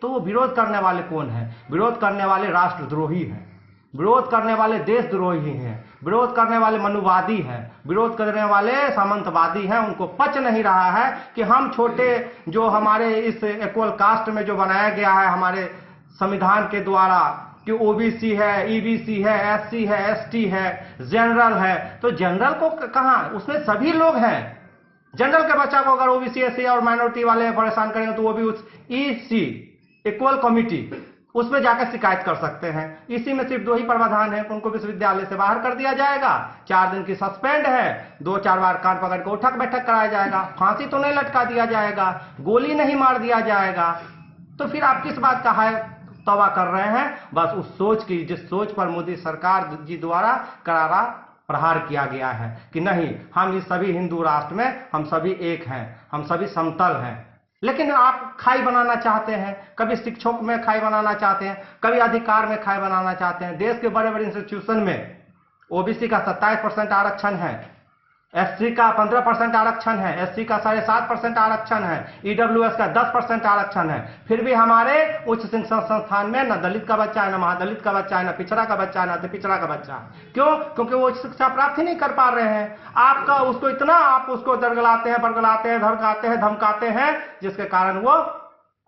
तो वो विरोध करने वाले कौन है? विरोध करने वाले राष्ट्रद्रोही हैं, विरोध करने वाले देशद्रोही हैं, विरोध करने वाले मनुवादी हैं, विरोध करने वाले सामंतवादी हैं। उनको पच नहीं रहा है कि हम छोटे, जो हमारे इस इक्वल कास्ट में जो बनाया गया है हमारे संविधान के द्वारा कि ओबीसी है, ईबीसी है, एससी है, एसटी है, जनरल है, तो जनरल को कहां, उसमें सभी लोग हैं। जनरल के बच्चा को अगर ओबीसी, एससी और माइनॉरिटी वाले परेशान करेंगे तो वो भी उस ईसी इक्वल कमिटी उसमें जाकर शिकायत कर सकते हैं। इसी में सिर्फ 2 ही प्रावधान है, उनको विश्वविद्यालय से बाहर कर दिया जाएगा, 4 दिन की सस्पेंड है, 2-4 बार कान पकड़ के उठक बैठक कराया जाएगा, फांसी तो नहीं लटका दिया जाएगा, गोली नहीं मार दिया जाएगा। तो फिर आप किस बात का है तौबा कर रहे हैं? बस उस सोच की, जिस सोच पर मोदी सरकार जी द्वारा करारा प्रहार किया गया है कि नहीं, हम इस सभी हिंदू राष्ट्र में हम सभी एक हैं, हम सभी समतल हैं। लेकिन आप खाई बनाना चाहते हैं, कभी शिक्षक में खाई बनाना चाहते हैं, कभी अधिकार में खाई बनाना चाहते हैं। देश के बड़े बड़े इंस्टीट्यूशन में ओबीसी का 27% आरक्षण है, एससी का 15% आरक्षण है, एससी का 7.5% आरक्षण है, ईडब्ल्यूएस का 10% आरक्षण है। फिर भी हमारे उच्च शिक्षा संस्थान में न दलित का बच्चा है, न महादलित का बच्चा है, न पिछड़ा का बच्चा है, न अति पिछड़ा का बच्चा है। क्यों? क्योंकि वो उच्च शिक्षा प्राप्त ही नहीं कर पा रहे हैं। आपका उसको इतना आप उसको दरगलाते हैं, बरगलाते हैं, धमकाते हैं, धमकाते हैं, जिसके कारण वो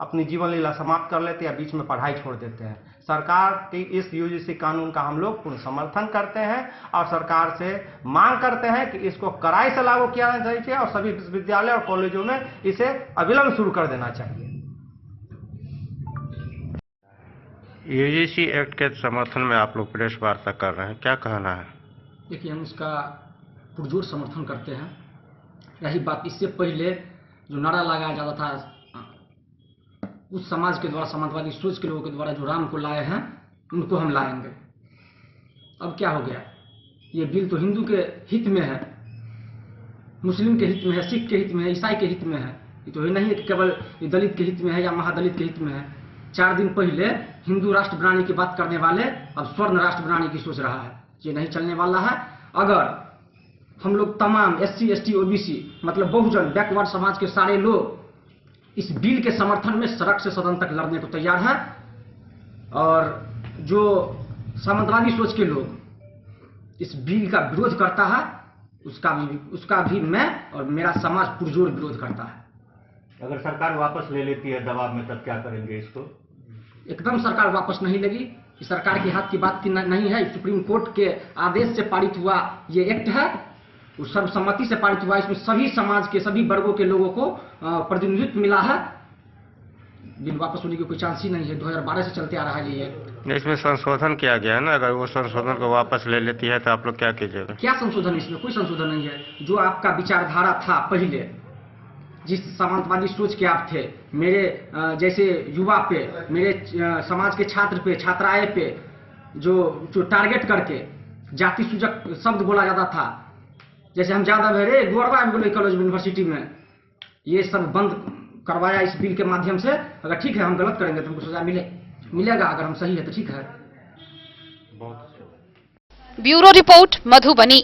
अपनी जीवन लीला समाप्त कर लेते हैं या बीच में पढ़ाई छोड़ देते हैं। सरकार की इस यूजीसी कानून का हम लोग पूर्ण समर्थन करते हैं और सरकार से मांग करते हैं कि इसको कड़ाई से लागू किया जाना चाहिए और सभी विश्वविद्यालय और कॉलेजों में इसे अविलंब शुरू कर देना चाहिए। यूजीसी एक्ट के समर्थन में आप लोग प्रेस वार्ता कर रहे हैं, क्या कहना है? देखिए, हम इसका पुरजोर समर्थन करते हैं। यही बात इससे पहले जो नारा लगाया जाता था उस समाज के द्वारा, समाजवादी सोच के लोगों के द्वारा, जो राम को लाए हैं उनको हम लाएंगे। अब क्या हो गया? ये बिल तो हिंदू के हित में है, मुस्लिम के हित में है, सिख के हित में है, ईसाई के हित में है। ये तो नहीं है कि केवल दलित के हित में है या महादलित के हित में है। 4 दिन पहले हिंदू राष्ट्र बनाने की बात करने वाले अब स्वर्ण राष्ट्र बनाने की सोच रहा है। ये नहीं चलने वाला है। अगर हम लोग तमाम एससी, एसटी, ओबीसी मतलब बहुजन बैकवर्ड समाज के सारे लोग इस बिल के समर्थन में सड़क से सदन तक लड़ने को तैयार है, और जो सामंतवादी सोच के लोग इस बिल का विरोध करता है उसका भी मैं और मेरा समाज पुरजोर विरोध करता है। अगर सरकार वापस ले लेती है दबाव में, तब क्या करेंगे इसको? एकदम सरकार वापस नहीं लेगी। सरकार के हाथ की बात की नहीं है। सुप्रीम कोर्ट के आदेश से पारित हुआ ये एक्ट है, उस सर्वसम्मति से पारित हुआ। इसमें सभी समाज के सभी वर्गों के लोगों को प्रतिनिधित्व मिला है। बिल वापस होने की कोई चांस ही नहीं है। 2012 से चलते आ रहा है ये। इसमें संशोधन किया गया है ना, अगर वो संशोधन को वापस ले लेती है तो आप लोग क्या कीजिएगा? क्या संशोधन? इसमें कोई संशोधन नहीं है। जो आपका विचारधारा था पहले, जिस सामंतवादी सोच के आप थे, मेरे जैसे युवा पे, मेरे समाज के छात्र पे, छात्राएं पे जो टारगेट करके जाति सूचक शब्द बोला जाता था, जैसे हम ज्यादा भरे गोरबा कॉलेज यूनिवर्सिटी में, ये सब बंद करवाया इस बिल के माध्यम से। अगर ठीक है हम गलत करेंगे तो हमको सजा मिलेगा, अगर हम सही है तो ठीक है। Bureau report Madhubani.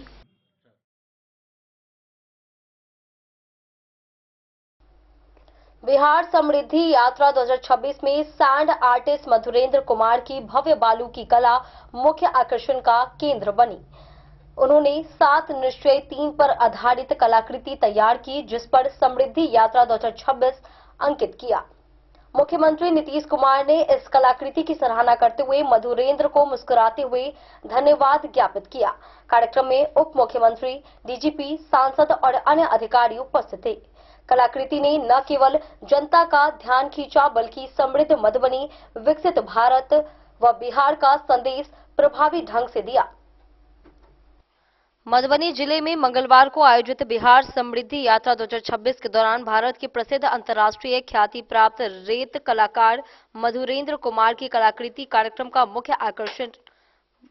बिहार समृद्धि यात्रा 2026 में सैंड आर्टिस्ट मधुरेंद्र कुमार की भव्य बालू की कला मुख्य आकर्षण का केंद्र बनी। उन्होंने 7 निश्चय 3 पर आधारित कलाकृति तैयार की, जिस पर समृद्धि यात्रा 2026 अंकित किया। मुख्यमंत्री नीतीश कुमार ने इस कलाकृति की सराहना करते हुए मधुरेंद्र को मुस्कुराते हुए धन्यवाद ज्ञापित किया। कार्यक्रम में उप मुख्यमंत्री, डीजीपी, सांसद और अन्य अधिकारी उपस्थित थे। कलाकृति ने न केवल जनता का ध्यान खींचा, बल्कि समृद्ध मधुबनी, विकसित भारत व बिहार का संदेश प्रभावी ढंग से दिया। मधुबनी जिले में मंगलवार को आयोजित बिहार समृद्धि यात्रा 2026 के दौरान भारत के प्रसिद्ध अंतर्राष्ट्रीय ख्याति प्राप्त रेत कलाकार मधुरेंद्र कुमार की कलाकृति कार्यक्रम का मुख्य आकर्षण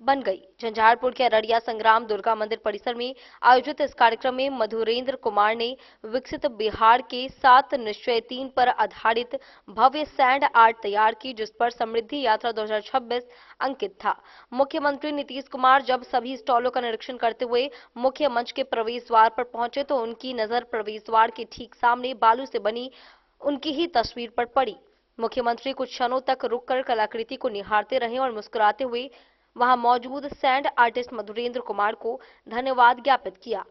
बन गई। झंझारपुर के अररिया संग्राम दुर्गा मंदिर परिसर में आयोजित इस कार्यक्रम में मधुरेंद्र कुमार ने विकसित बिहार के 7 निश्चय 3 पर आधारित भव्य सैंड आर्ट तैयार की, जिस पर समृद्धि यात्रा 2026 अंकित था। मुख्यमंत्री नीतीश कुमार जब सभी स्टॉलों का निरीक्षण करते हुए मुख्य मंच के प्रवेश द्वार पर पहुंचे तो उनकी नजर प्रवेश द्वार के ठीक सामने बालू से बनी उनकी ही तस्वीर पर पड़ी। मुख्यमंत्री कुछ क्षणों तक रुककर कलाकृति को निहारते रहे और मुस्कुराते हुए वहां मौजूद सैंड आर्टिस्ट मधुरेंद्र कुमार को धन्यवाद ज्ञापित किया।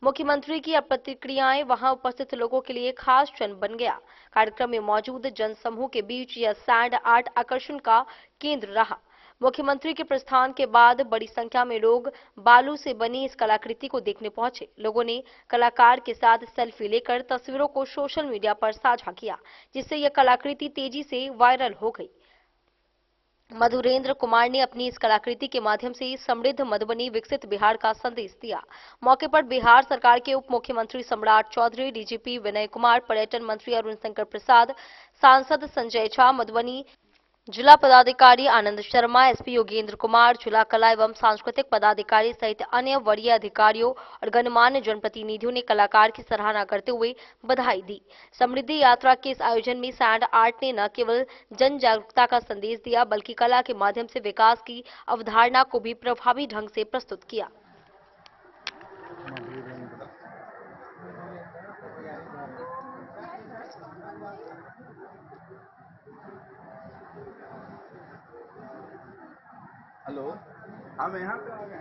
मुख्यमंत्री की प्रतिक्रियाएं वहां उपस्थित लोगों के लिए खास क्षण बन गया। कार्यक्रम में मौजूद जनसमूह के बीच यह सैंड आर्ट आकर्षण का केंद्र रहा। मुख्यमंत्री के प्रस्थान के बाद बड़ी संख्या में लोग बालू से बनी इस कलाकृति को देखने पहुंचे। लोगों ने कलाकार के साथ सेल्फी लेकर तस्वीरों को सोशल मीडिया पर साझा किया, जिससे यह कलाकृति तेजी से वायरल हो गई। मधुरेंद्र कुमार ने अपनी इस कलाकृति के माध्यम से समृद्ध मधुबनी, विकसित बिहार का संदेश दिया। मौके पर बिहार सरकार के उप मुख्यमंत्री सम्राट चौधरी, डीजीपी विनय कुमार, पर्यटन मंत्री अरुण शंकर प्रसाद, सांसद संजय झा, मधुबनी जिला पदाधिकारी आनंद शर्मा, एसपी योगेंद्र कुमार, जिला कला एवं सांस्कृतिक पदाधिकारी सहित अन्य वरीय अधिकारियों और गणमान्य जनप्रतिनिधियों ने कलाकार की सराहना करते हुए बधाई दी। समृद्धि यात्रा के इस आयोजन में सैंड आर्ट ने न केवल जन जागरूकता का संदेश दिया, बल्कि कला के माध्यम से विकास की अवधारणा को भी प्रभावी ढंग से प्रस्तुत किया। हेलो, हम यहाँ पे आ गए।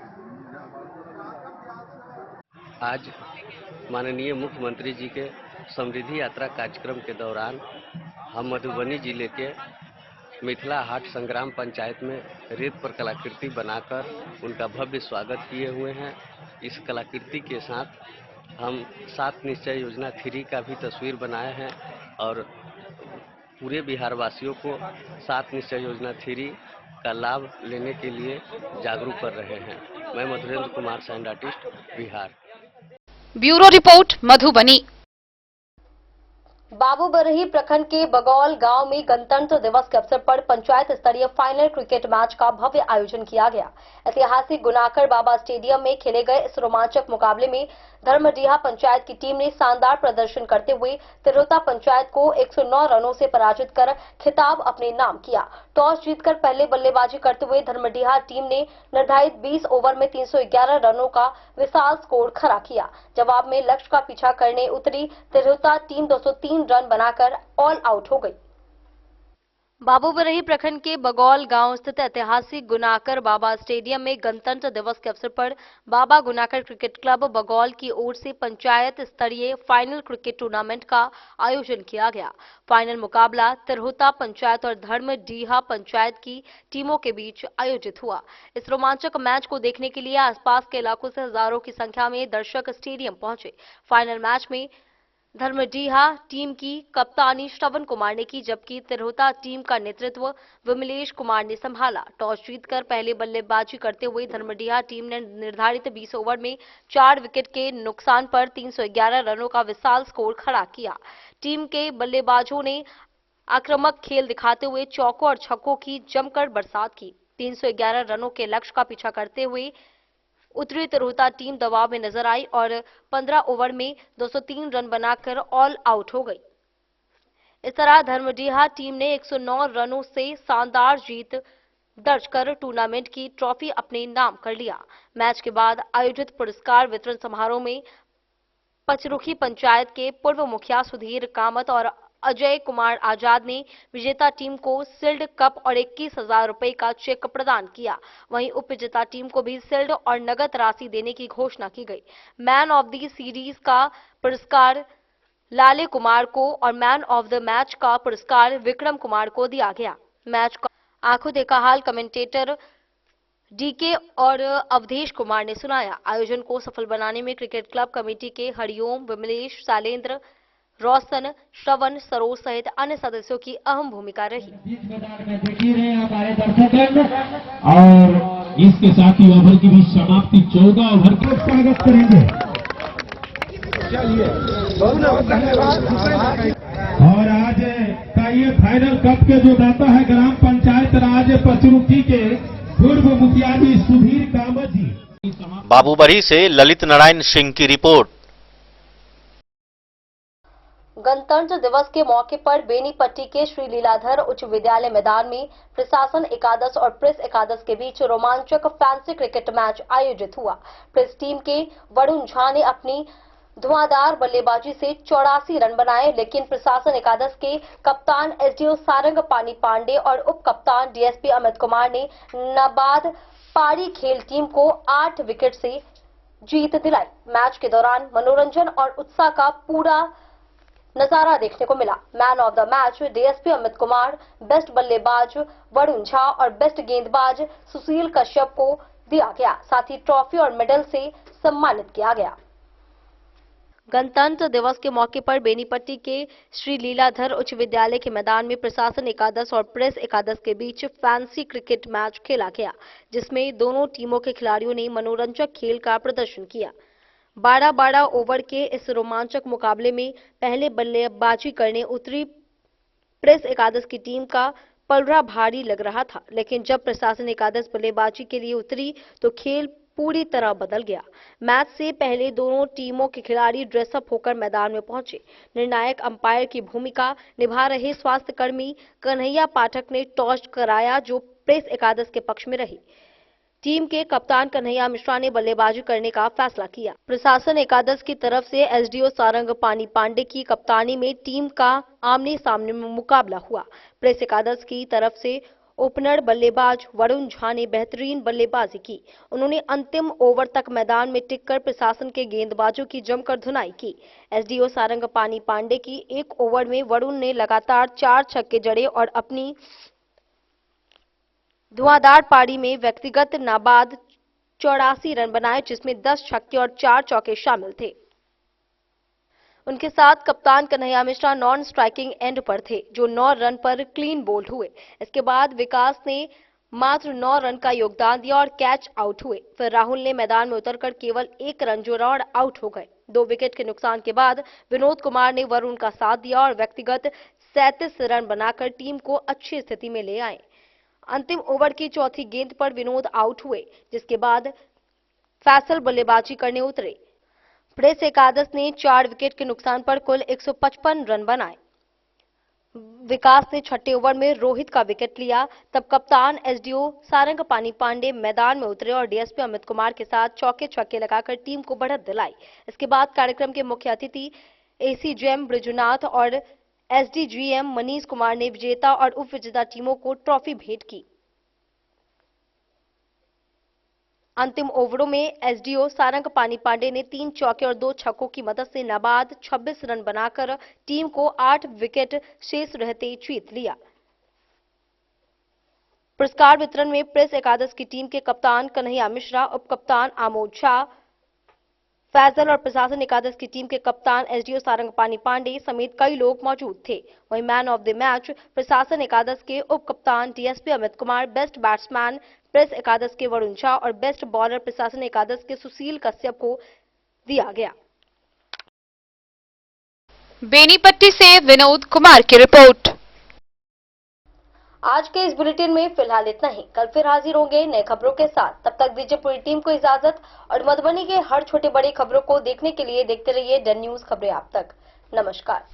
आज माननीय मुख्यमंत्री जी के समृद्धि यात्रा कार्यक्रम के दौरान हम मधुबनी जिले के मिथिला हाट संग्राम पंचायत में रेत पर कलाकृति बनाकर उनका भव्य स्वागत किए हुए हैं। इस कलाकृति के साथ हम 7 निश्चय योजना 3 का भी तस्वीर बनाए हैं और पूरे बिहार वासियों को 7 निश्चय योजना 3 का लाभ लेने के लिए जागरूक कर रहे हैं। मैं Madhurendra Kumar, sand artist, Bihar. Bureau report Madhubani. Babubarhi प्रखंड के बगौल गांव में गणतंत्र दिवस के अवसर पर पंचायत स्तरीय फाइनल क्रिकेट मैच का भव्य आयोजन किया गया। ऐतिहासिक गुनाकर बाबा स्टेडियम में खेले गए इस रोमांचक मुकाबले में धर्मडीहा पंचायत की टीम ने शानदार प्रदर्शन करते हुए तिरहुता पंचायत को 109 रनों से पराजित कर खिताब अपने नाम किया। टॉस जीतकर पहले बल्लेबाजी करते हुए धर्मडीहा टीम ने निर्धारित 20 ओवर में 311 रनों का विशाल स्कोर खड़ा किया। जवाब में लक्ष्य का पीछा करने उतरी तिरहुता टीम 203 रन बनाकर ऑल आउट हो गई। बाबूबरही प्रखंड के बगौल गांव स्थित ऐतिहासिक गुनाकर बाबा स्टेडियम में गणतंत्र दिवस के अवसर पर बाबा गुनाकर क्रिकेट क्लब बगौल की ओर से पंचायत स्तरीय फाइनल क्रिकेट टूर्नामेंट का आयोजन किया गया। फाइनल मुकाबला तिरहुता पंचायत और धर्मडीहा पंचायत की टीमों के बीच आयोजित हुआ। इस रोमांचक मैच को देखने के लिए आसपास के इलाकों से हजारों की संख्या में दर्शक स्टेडियम पहुंचे। फाइनल मैच में धर्मडीहा टीम की कप्तानी श्रवण कुमार ने की, जबकि तिरहुता टीम का नेतृत्व विमलेश कुमार ने संभाला। टॉस जीतकर पहले बल्लेबाजी करते हुए धर्मडीहा टीम ने निर्धारित 20 ओवर में 4 विकेट के नुकसान पर 311 रनों का विशाल स्कोर खड़ा किया। टीम के बल्लेबाजों ने आक्रामक खेल दिखाते हुए चौकों और छक्कों की जमकर बरसात की। 311 रनों के लक्ष्य का पीछा करते हुए उत्तरी तिरहुता टीम दबाव में नजर आई और 15 ओवर में 203 रन बनाकर ऑल आउट हो गई। इस तरह धर्मडीहा टीम ने 109 रनों से शानदार जीत दर्ज कर टूर्नामेंट की ट्रॉफी अपने नाम कर लिया। मैच के बाद आयोजित पुरस्कार वितरण समारोह में पचरुखी पंचायत के पूर्व मुखिया सुधीर कामत और अजय कुमार आजाद ने विजेता टीम को सील्ड कप और 21,000 रुपए का चेक प्रदान किया। वहीं उप विजेता टीम को भी सील्ड और नगद राशि देने की घोषणा की गई। मैन ऑफ द सीरीज का पुरस्कार लाले कुमार को और मैन ऑफ द मैच का पुरस्कार विक्रम कुमार को दिया गया। मैच का आंखों देखा हाल कमेंटेटर डीके और अवधेश कुमार ने सुनाया। आयोजन को सफल बनाने में क्रिकेट क्लब कमेटी के हरिओम, विमलेश, शैलेंद्र, रोशन, श्रवण, सरोज सहित अन्य सदस्यों की अहम भूमिका रही। और इसके साथ ही ओवर की भी समाप्ति 14 ओवर को स्वागत करेंगे। और आज का ये फाइनल कप के जो दाता है ग्राम पंचायत राज पचरुखी के पूर्व मुखिया जी सुधीर कामत जी। बाबूबरी से ललित नारायण सिंह की रिपोर्ट। गणतंत्र दिवस के मौके पर बेनीपट्टी के श्री लीलाधर उच्च विद्यालय मैदान में प्रशासन एकादश और प्रेस एकादश के बीच रोमांचक फैंसी क्रिकेट मैच आयोजित हुआ। प्रेस टीम के वरुण झा ने अपनी धुआंधार बल्लेबाजी से 84 रन बनाए, लेकिन प्रशासन एकादश के कप्तान एसडीओ सारंग पानी पांडे और उप कप्तान डीएसपी अमित कुमार ने नाबाद पारी खेल टीम को 8 विकेट से जीत दिलाई। मैच के दौरान मनोरंजन और उत्साह का पूरा नजारा देखने को मिला। Man of the match DSP Amit Kumar, best बल्लेबाज वरुण झा और बेस्ट गेंदबाज सुशील कश्यप को दिया गया। साथ ही ट्रॉफी और मेडल से सम्मानित किया गया। गणतंत्र दिवस के मौके पर बेनीपट्टी के श्री लीलाधर उच्च विद्यालय के मैदान में प्रशासन एकादश और प्रेस एकादश के बीच फैंसी क्रिकेट मैच खेला गया, जिसमें दोनों टीमों के खिलाड़ियों ने मनोरंजक खेल का प्रदर्शन किया। 12-12 ओवर के इस रोमांचक मुकाबले में पहले बल्लेबाजी करने उतरी प्रेस एकादश की टीम का पलड़ा भारी लग रहा था, लेकिन जब प्रशासन एकादश बल्लेबाजी के लिए उतरी तो खेल पूरी तरह बदल गया। मैच से पहले दोनों टीमों के खिलाड़ी ड्रेसअप होकर मैदान में पहुंचे। निर्णायक अंपायर की भूमिका निभा रहे स्वास्थ्य कर्मी कन्हैया पाठक ने टॉस कराया, जो प्रेस एकादश के पक्ष में रही। टीम के कप्तान कन्हैया मिश्रा ने बल्लेबाजी करने का फैसला किया। प्रशासन एकादश की तरफ से एसडीओ सारंग पानी पांडे की कप्तानी में टीम का आमने सामने में मुकाबला हुआ। प्रेस एकादश की तरफ से ओपनर बल्लेबाज वरुण झा ने बेहतरीन बल्लेबाजी की। उन्होंने अंतिम ओवर तक मैदान में टिककर प्रशासन के गेंदबाजों की जमकर धुनाई की। एसडीओ सारंग पानी पांडे की एक ओवर में वरुण ने लगातार 4 छक्के जड़े और अपनी धुआंधार पारी में व्यक्तिगत नाबाद 84 रन बनाए, जिसमें 10 छक्के और 4 चौके शामिल थे। उनके साथ कप्तान Kanhaiya Mishra non striking and पर थे, जो 9 रन पर क्लीन बोल्ड हुए। इसके बाद विकास ने मात्र 9 रन का योगदान दिया और कैच आउट हुए। फिर राहुल ने मैदान में उतरकर केवल 1 रन जोड़ा और आउट हो गए। 2 विकेट के नुकसान के बाद विनोद कुमार ने वरुण का साथ दिया और व्यक्तिगत 37 रन बनाकर टीम को अच्छी स्थिति में ले आए। अंतिम ओवर की चौथी गेंद पर विनोद आउट हुए, जिसके बाद फैसल बल्लेबाजी करने उतरे। प्रेस एकादश ने 4 विकेट के नुकसान पर कुल 155 रन बनाए। विकास ने छठे ओवर में रोहित का विकेट लिया। तब कप्तान एसडीओ सारंग पानी पांडे मैदान में उतरे और डीएसपी अमित कुमार के साथ चौके छक्के लगाकर टीम को बढ़त दिलाई। इसके बाद कार्यक्रम के मुख्य अतिथि एसीजेएम ब्रिजुनाथ और एसडीजीएम मनीष कुमार ने विजेता और उप विजेता टीमों को ट्रॉफी भेंट की। अंतिम ओवरों में एसडीओ सारंग पानी पांडे ने 3 चौके और 2 छक्कों की मदद से नाबाद 26 रन बनाकर टीम को 8 विकेट शेष रहते जीत लिया। पुरस्कार वितरण में प्रेस एकादश की टीम के कप्तान कन्हैया मिश्रा, उप कप्तान आमोद झा, फैजल और प्रशासन एकादश की टीम के कप्तान एसडीओ सारंग पानी पांडे समेत कई लोग मौजूद थे। वहीं मैन ऑफ द मैच प्रशासन एकादश के उप कप्तान DSP Amit Kumar, best batsman press एकादश के वरुण झा और बेस्ट बॉलर प्रशासन एकादश के सुशील कश्यप को दिया गया। बेनीपट्टी से विनोद कुमार की रिपोर्ट। आज के इस बुलेटिन में फिलहाल इतना ही। कल फिर हाजिर होंगे नए खबरों के साथ। तब तक दीजिए पूरी टीम को इजाजत और मधुबनी के हर छोटे बड़े खबरों को देखने के लिए देखते रहिए डन न्यूज खबरें आप तक। नमस्कार।